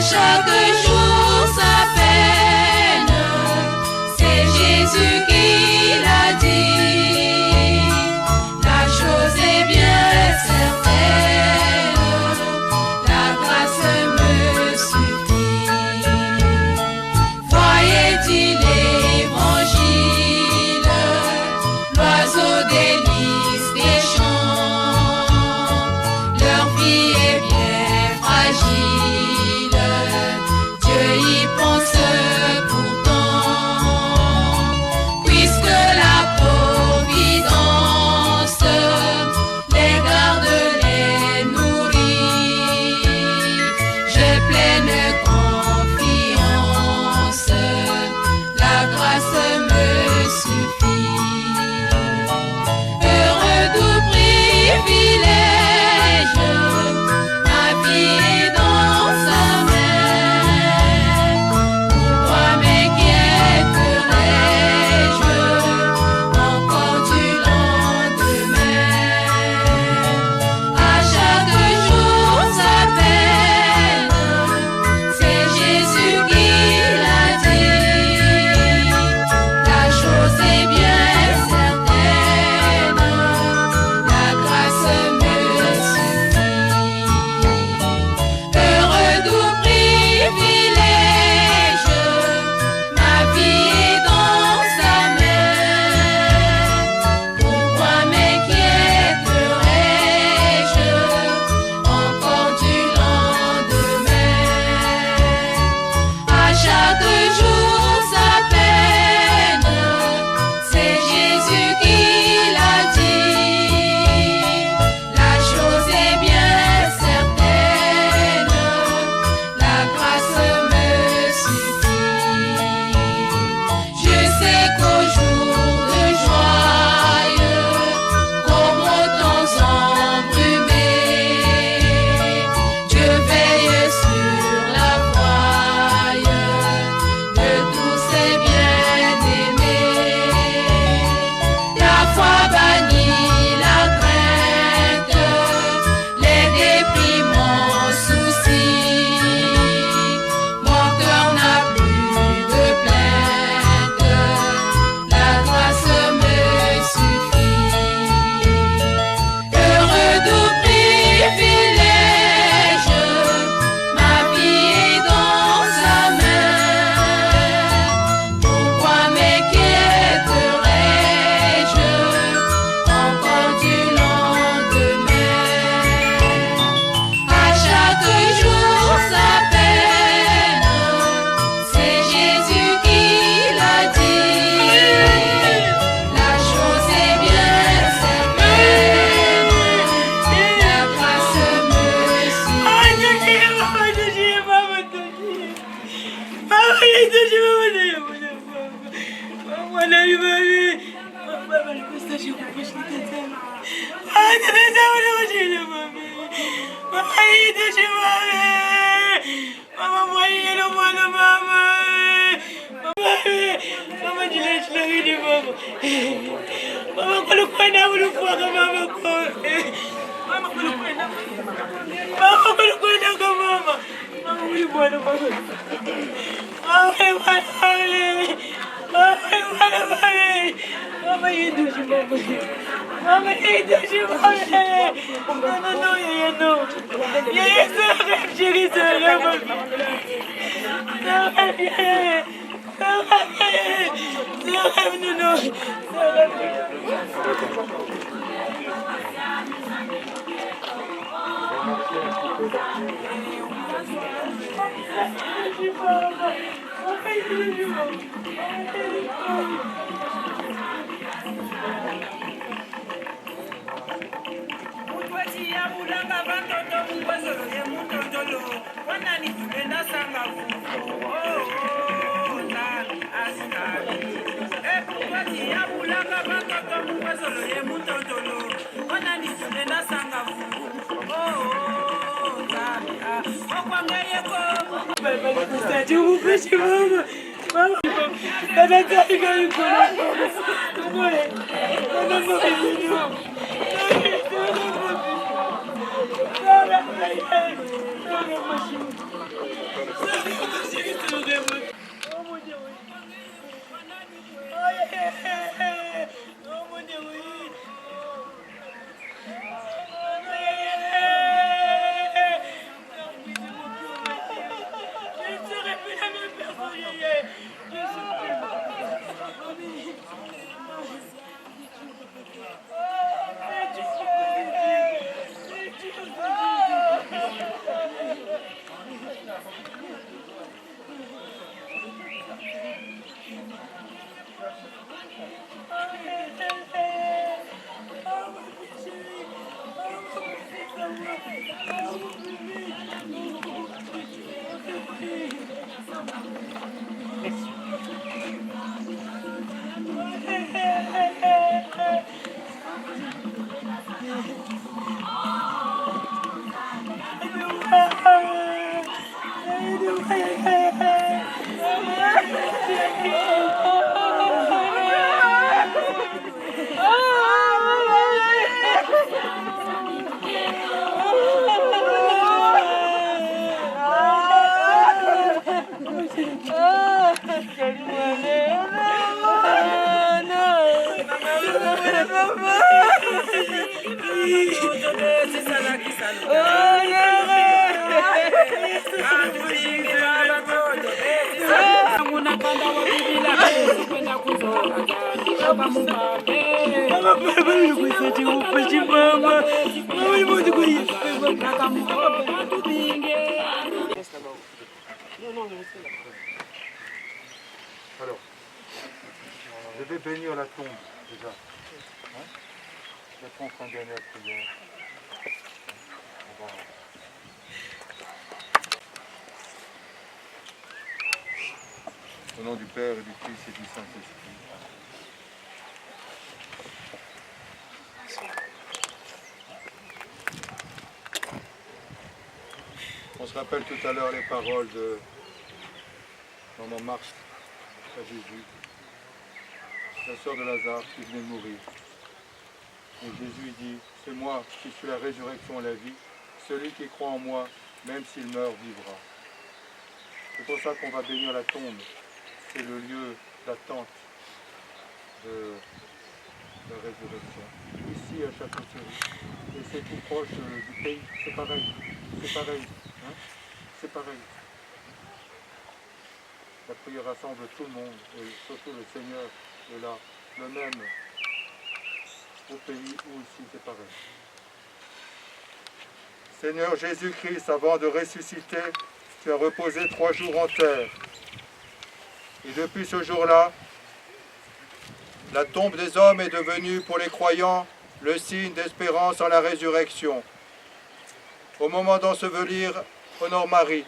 chaque jour sa peine, c'est Jésus qui l'a dit. La chose est bien certaine, la grâce me suffit. Voyez-il l'évangile, l'oiseau délice des champs, leur vie est bien fragile, Dieu y pense pourtant, puisque la providence les garde, les nourrit. J'ai pleine confiance, la grâce me suffit. Heureux du privilège, ma vie est dans sa main. Pourquoi m'inquiéterais-je encore du lendemain? À chaque jour sa peine, c'est Jésus qui l'a dit. La chose est bien certaine, la grâce me suffit. Heureux du privilège, ma vie est dans sa main. Pourquoi m'inquiéterais-je encore du lendemain? À chaque jour sa peine, c'est Jésus qui l'a dit. La chose est bien certaine, la grâce me suffit. Je sais qu'au jour de joie, comme aux temps embrumés, Dieu veille sur la voie de tous ses bien-aimés. La foi bannit la crainte, les déprimants soucis. Mon cœur n'a plus de plainte, la grâce me suffit. Heureux du privilège, ma vie est dans sa main. Pourquoi m'inquiéterais-je encore du lendemain? À chaque jour sa peine, c'est Jésus qui l'a dit. La chose est bien certaine, la grâce me suffit. Alors, je vais bénir la tombe déjà. Hein? Je vais prendre une dernière prière. On va... Au nom du Père, et du Fils et du Saint-Esprit. On se rappelle tout à l'heure les paroles de Maman Marthe à Jésus, la sœur de Lazare qui venait de mourir. Et Jésus dit, c'est moi qui suis la résurrection et la vie. Celui qui croit en moi, même s'il meurt, vivra. C'est pour ça qu'on va bénir la tombe. C'est le lieu d'attente de la résurrection. Ici à Château-Thierry. Et c'est tout proche du pays. C'est pareil. C'est pareil. Hein? C'est pareil. La prière rassemble tout le monde. Et surtout le Seigneur est là. Le même au pays où ici c'est pareil. Seigneur Jésus-Christ, avant de ressusciter, tu as reposé 3 jours en terre. Et depuis ce jour-là, la tombe des hommes est devenue pour les croyants le signe d'espérance en la résurrection. Au moment d'ensevelir, honore Marie.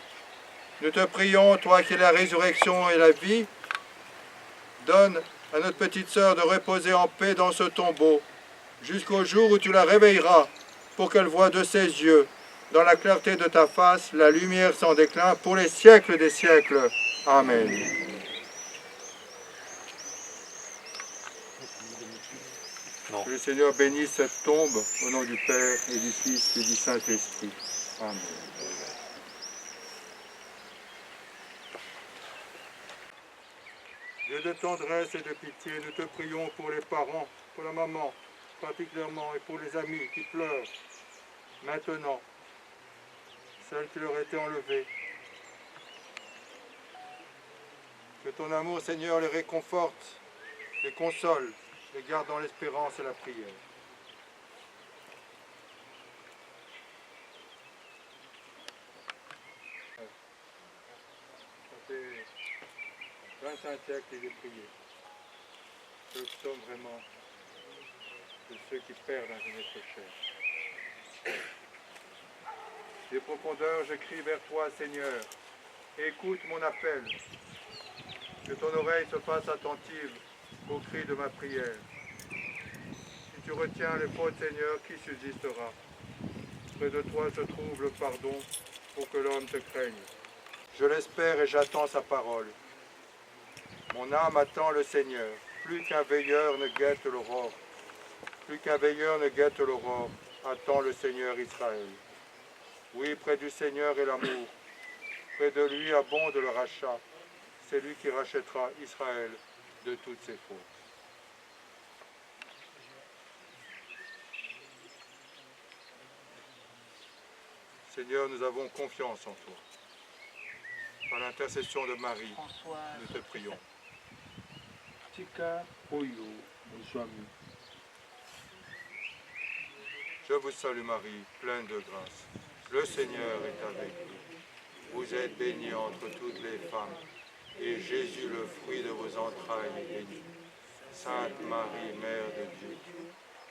Nous te prions, toi qui es la résurrection et la vie, donne à notre petite sœur de reposer en paix dans ce tombeau, jusqu'au jour où tu la réveilleras, pour qu'elle voie de ses yeux, dans la clarté de ta face, la lumière sans déclin, pour les siècles des siècles. Amen. Que le Seigneur bénisse cette tombe, au nom du Père, et du Fils, et du Saint-Esprit. Amen. Dieu de tendresse et de pitié, nous te prions pour les parents, pour la maman, particulièrement, et pour les amis qui pleurent, maintenant, celles qui leur étaient enlevées. Que ton amour, Seigneur, les réconforte, les console, les garde dans l'espérance et la prière. Ça fait 25 siècles qu'il est prié. Ce psaume vraiment de ceux qui perdent un être cher. Des profondeurs, je crie vers toi, Seigneur. Écoute mon appel. Que ton oreille se fasse attentive au cri de ma prière. Si tu retiens les fautes, Seigneur, qui subsistera? Près de toi se trouve le pardon pour que l'homme te craigne. Je l'espère et j'attends sa parole. Mon âme attend le Seigneur. Plus qu'un veilleur ne guette l'aurore. Plus qu'un veilleur ne guette l'aurore, attend le Seigneur Israël. Oui, près du Seigneur est l'amour. Près de lui abonde le rachat. C'est lui qui rachètera Israël de toutes ses fautes. Seigneur, nous avons confiance en toi. Par l'intercession de Marie, nous te prions. Je vous salue Marie, pleine de grâce. Le Seigneur est avec vous. Vous êtes bénie entre toutes les femmes, et Jésus, le fruit de vos entrailles, est béni. Sainte Marie, Mère de Dieu,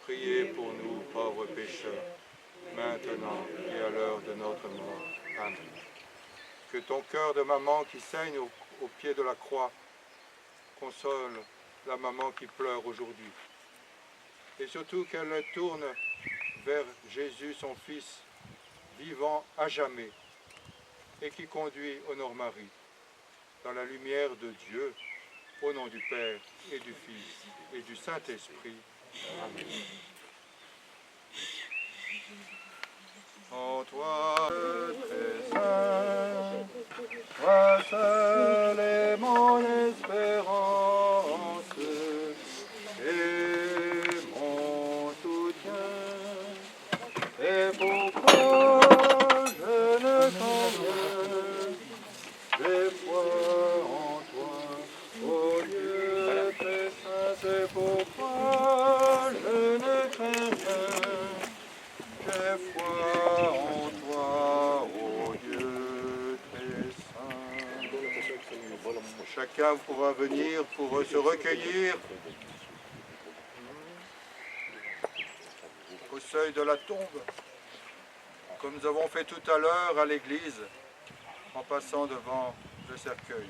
priez pour nous, pauvres pécheurs, maintenant et à l'heure de notre mort. Amen. Que ton cœur de maman qui saigne au pied de la croix console la maman qui pleure aujourd'hui. Et surtout qu'elle le tourne vers Jésus, son Fils, vivant à jamais, et qui conduit Honore Marie, dans la lumière de Dieu, au nom du Père et du Fils et du Saint-Esprit. Amen. En toi, très saint, toi seul est mon espérance et mon soutien, et pourquoi je ne t'en veux Chacun pourra venir pour se recueillir au seuil de la tombe, comme nous avons fait tout à l'heure à l'église, en passant devant le cercueil.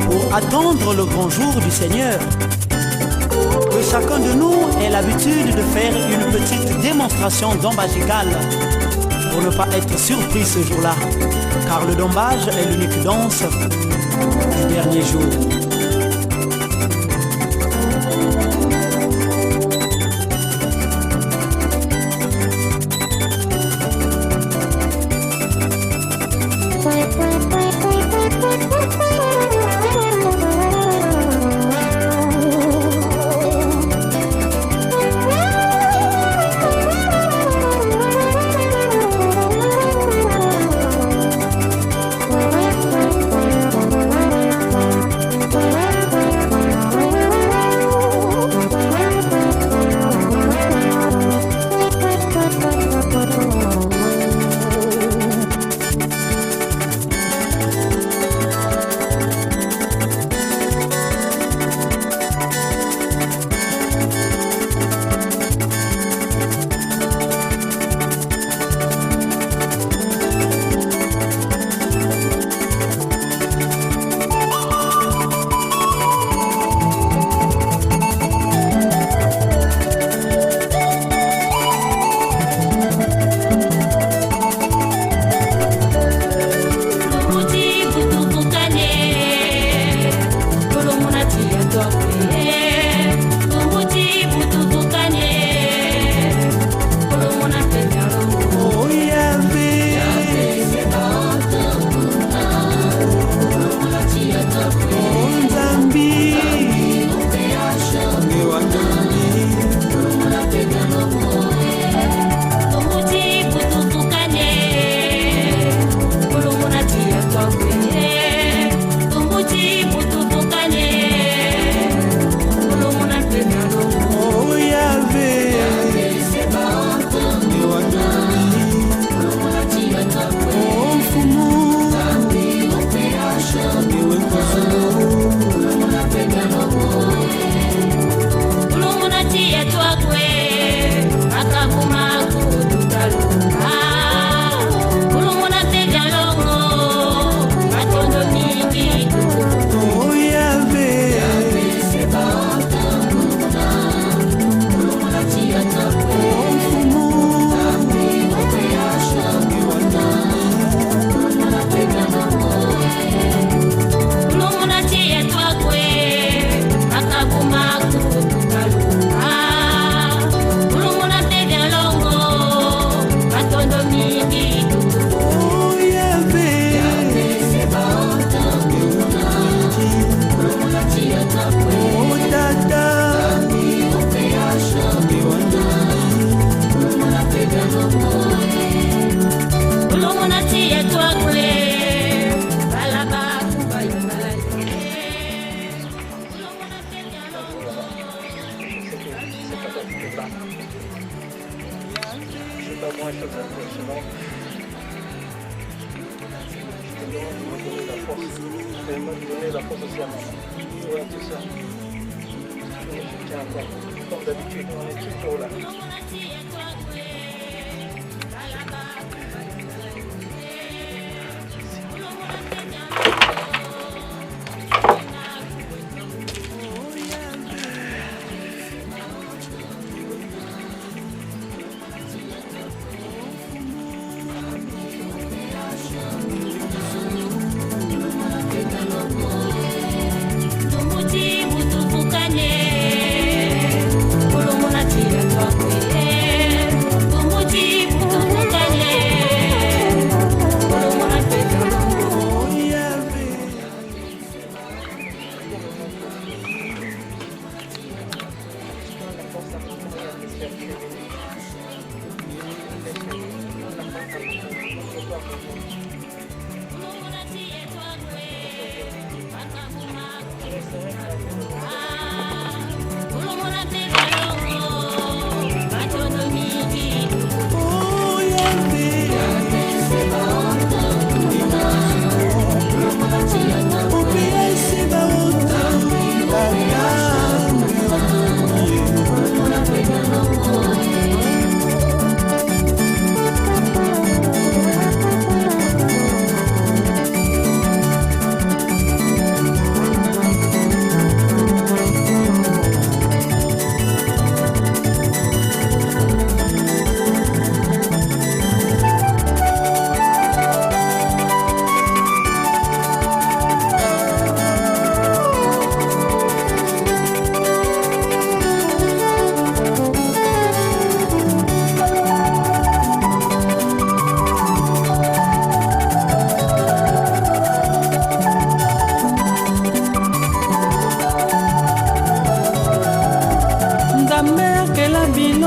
Pour attendre le grand jour du Seigneur, que chacun de nous ait l'habitude de faire une petite démonstration d'ambagigal pour ne pas être surpris ce jour-là, car le dombage est l'unique danse du dernier jour.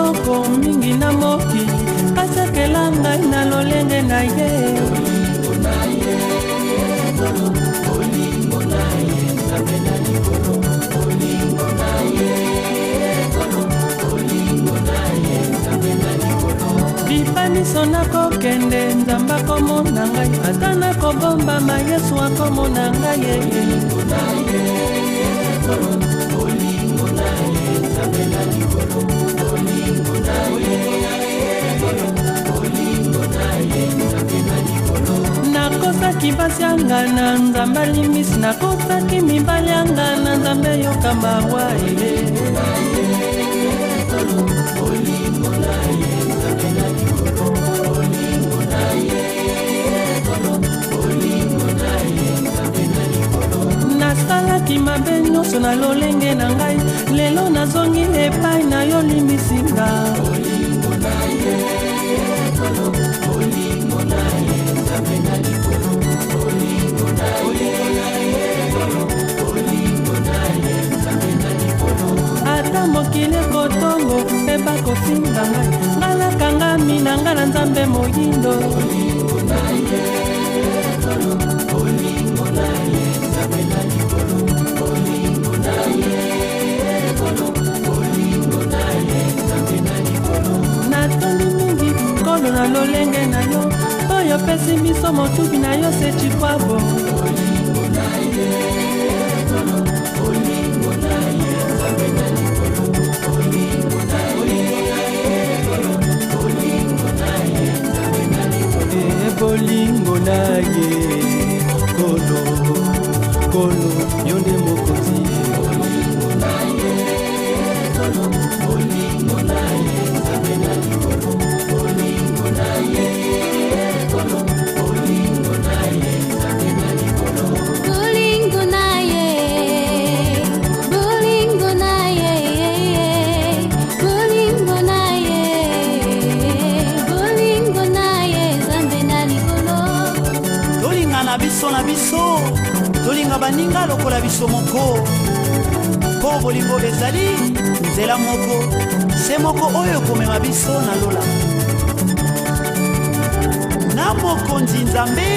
eloko mingi na moki asekela ngai na lolenge na ye bolingo na ye bolingo na ye nzambe na likolo bolingo na ye bolingo na ye nzambe na likolo bipaniso nakokende nzambe akomona ngai ata nakobombama yesu akomona ngai ye bolingo na ye bolingo na ye nzambe na likolo bolingo na ye bolingo na ye nzambe na likolo nakosaki basi yanga na nzambe alimisi nakosaki mibali yanga na nzambe yoka mawa bolingo na ye bolingo na ye nzambe na likolo bolingo na ye bolingo na ye nzambe na likolo nasalaki mabe nyonso na lolenge na ngai lelo nazongi epai na yo limisinga bolingo na ye bolingo na ye nzambe na likolo bolingo na ye bolingo na ye nzambe na likolo ata mokili kotongo eba kofinga ngai ngalakangami na ngai na nzambe moyindo bolingo na ye bolingo na ye nzambe na likolo bolingo na ye bolingo na ye nzambe na likolo natondi mingi kolo na lolenge na yo oyo pesi biso motubi na yo sechikwabo bolingo na ye bolingo na ye nzambe na likolo bolingo na ye bolingo na ye nzambe na likolo bolingo na ye kolo kolo yo nde mokonzi bolingo na ye bolingo na ye nzambe na likolo bolingo na ye bolingo na ye nzambe na likolo bolingo na ye bolingo na ye bolingo na ye bolingo na ye nzambe na likolo tolinga na biso tolinga baninga lokola biso moko mpo bolingo ezali nzela moko se moko oyo ekomema biso na lola na mokonzi nzambe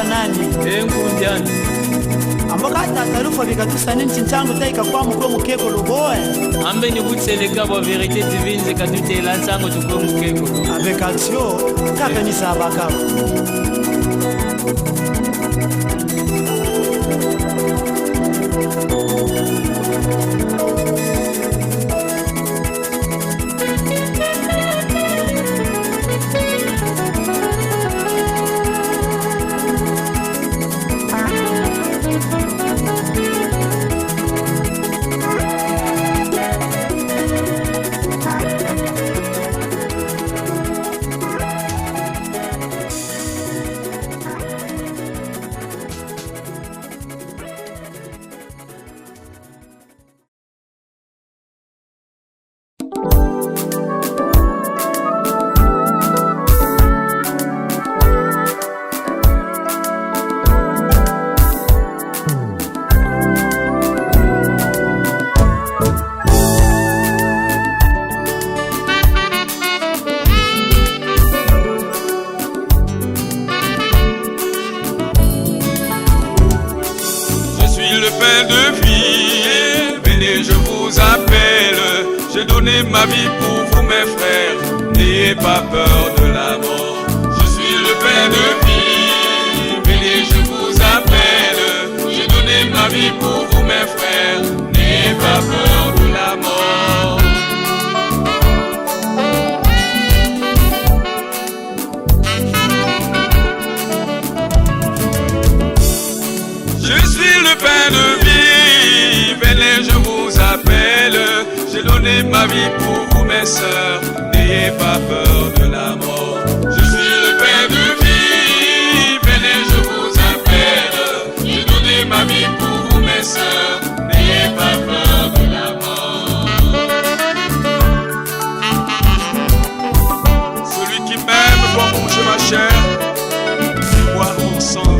nani engundyani ambokatatalufa bikatusani nchintango taika kwa mukwe mukeko loboe ambe ni kutseleka bwa verite divine zekatutela nsango tukwe mukeko avec action kakanisa abakabo Ma vie pour vous mes frères, n'ayez pas peur de la mort. Je suis le pain de vie, venez je vous appelle. J'ai donné ma vie pour vous mes frères, n'ayez pas peur de la mort. donné ma vie pour vous, mes sœurs. N'ayez pas peur de la mort. Je suis le Père de vie. Venez, je vous appelle. J'ai donné ma vie pour vous, mes sœurs. N'ayez pas peur de la mort. Celui qui m'aime doit manger ma chair, boire mon sang.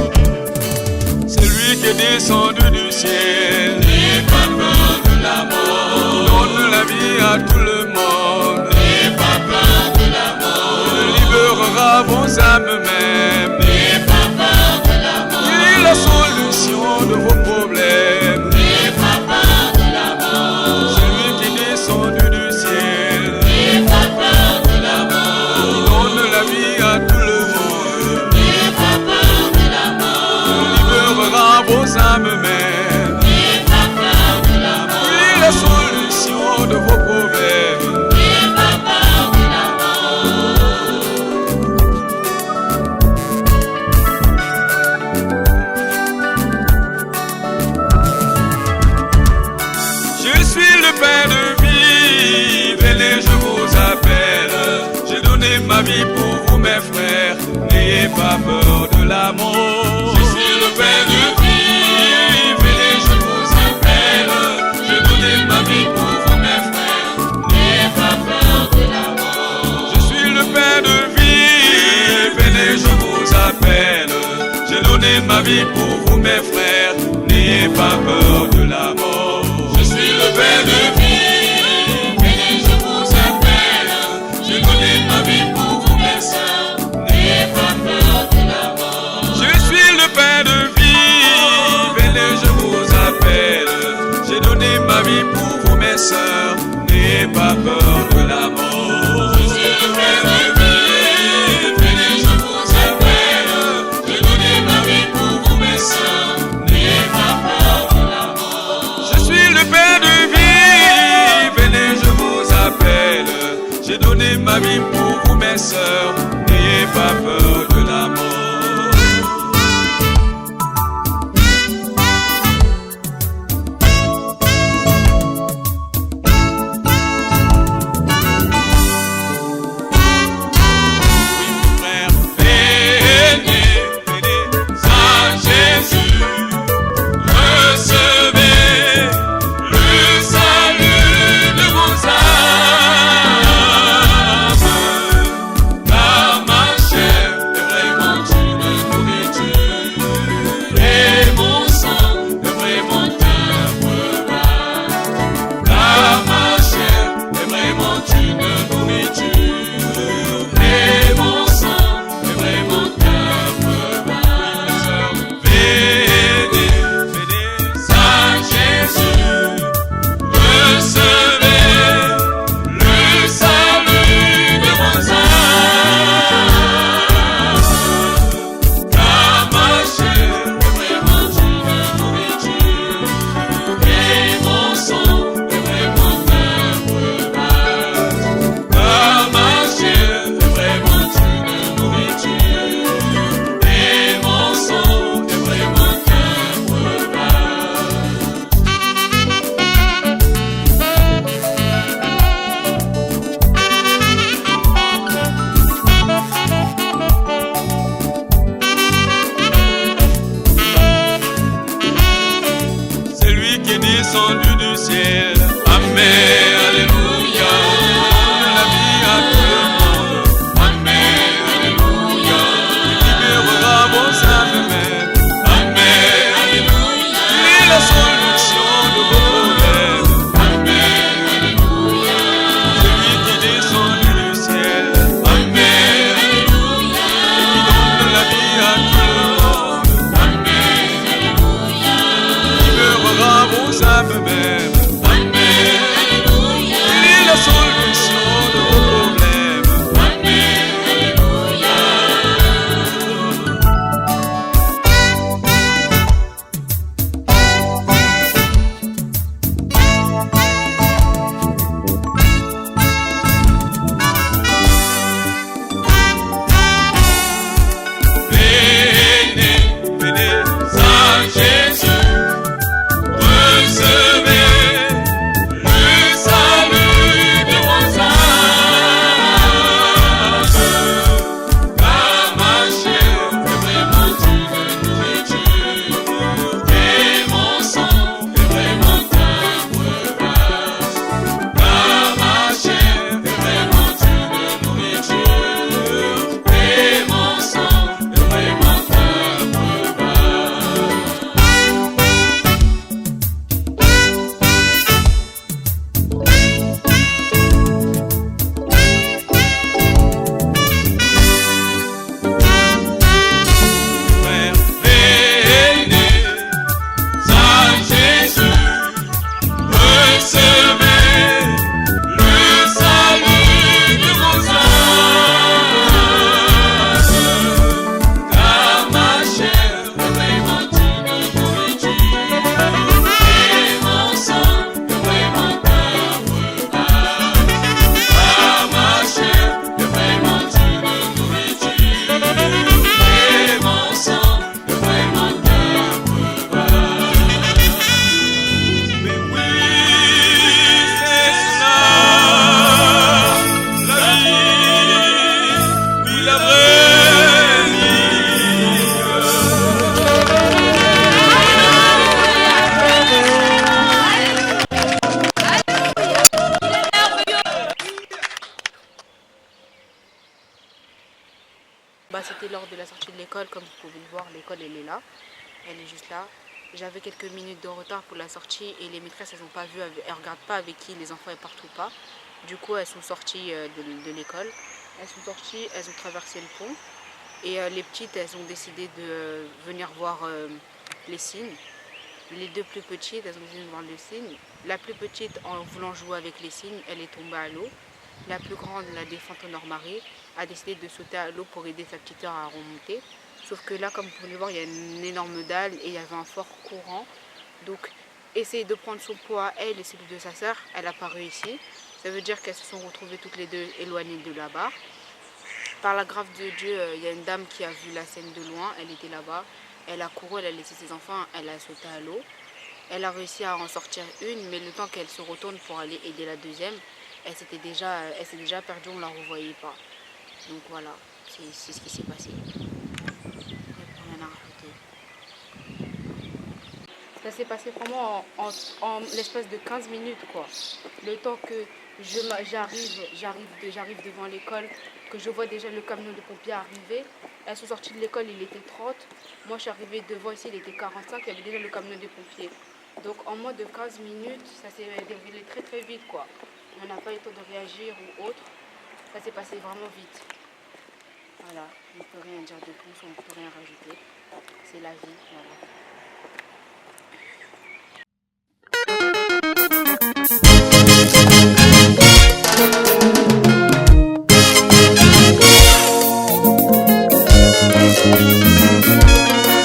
C'est lui qui est descendu du ciel. N'ayez pas peur de la mort. Il donne la vie à tout le monde. N'ayez pas peur de la mort. Il libérera vos âmes même. N'ayez pas peur de la mort. Il est la solution de vos problèmes. N'ayez pas peur de la mort. C'est lui qui est descendu du ciel. N'ayez pas peur de la mort. Il donne la vie à tout le monde. N'ayez pas peur de la mort. Il libérera vos âmes même. N'ayez pas peur de la mort. Il est la solution de vos problèmes. N'ayez pas peur de la mort. Je suis le Père de vie. Venez, je vous appelle. J'ai donné ma vie pour vous, mes frères. N'ayez pas peur de la mort. Je suis le Père de vie. Venez, je vous appelle. J'ai donné ma vie pour vous, mes frères. N'ayez pas peur de la mort. Je suis le Père de vie. Venez, je vous appelle. J'ai donné ma vie pour vous, mes frères. N'ayez pas peur de la mort. Je suis le Père de vie. Venez, je vous appelle. J'ai donné ma vie pour vous, mes sœurs. N'ayez pas peur de la mort. Je suis le Père de vie. Venez, je vous appelle. J'ai donné ma vie pour vous, mes sœurs. N'ayez pas peur de la mort. Je suis le Père de vie. Venez, je vous appelle. J'ai donné ma vie pour vous, mes sœurs. N'ayez pas peur de la mort. Je suis le Père de vie. Venez, je vous appelle. J'ai donné ma vie pour vous, mes sœurs. N'ayez pas peur de la mort. Descendu du ciel, Amen, Alléluia, la vie à tout le monde, Amen, Alléluia, il libérera vos âmes même, Amen, Alléluia, il est la solution de vos problèmes, Amen, Alléluia, celui qui est descendu du ciel, Amen, Alléluia, et qui donne la vie à tout le monde, Amen, Alléluia, il libérera vos âmes même, Amen. sortie de l'école, comme vous pouvez le voir, l'école elle est là, elle est juste là. J'avais quelques minutes de retard pour la sortie et les maîtresses elles n'ont pas vu, elles ne regardent pas avec qui les enfants partent ou pas. Du coup elles sont sorties de l'école, elles sont sorties, elles ont traversé le pont et les petites elles ont décidé de venir voir les signes. Les deux plus petites elles ont décidé de voir les signes. La plus petite en voulant jouer avec les signes, elle est tombée à l'eau. La plus grande, la défunte Honor-Marie, a décidé de sauter à l'eau pour aider sa petite sœur à remonter. Sauf que là, comme vous pouvez le voir, il y a une énorme dalle et il y avait un fort courant. Donc, essayer de prendre son poids, elle et celui de sa sœur, elle n'a pas réussi. Ça veut dire qu'elles se sont retrouvées toutes les deux éloignées de là-bas. Par la grâce de Dieu, il y a une dame qui a vu la scène de loin, elle était là-bas. Elle a couru, elle a laissé ses enfants, elle a sauté à l'eau. Elle a réussi à en sortir une, mais le temps qu'elle se retourne pour aller aider la deuxième, elle s'est déjà perdue, on ne la revoyait pas. Donc voilà, c'est ce qui s'est passé. Ça s'est passé vraiment en l'espace de 15 minutes quoi. Le temps que j'arrive devant l'école, que je vois déjà le camion de pompiers arriver. Elles sont sorties de l'école, il était 30. Moi je suis arrivée devant ici, il était 45, il y avait déjà le camion des pompiers. Donc en moins de 15 minutes, ça s'est déroulé très très vite quoi. On n'a pas eu le temps de réagir ou autre. Ça s'est passé vraiment vite. Voilà, on ne peut rien dire de plus, on ne peut rien rajouter. C'est la vie, voilà.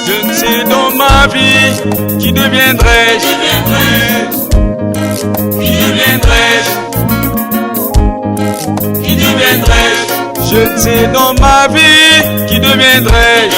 Je ne sais dans ma vie qui deviendrai-je, je ne sais dans ma vie qui deviendrai-je,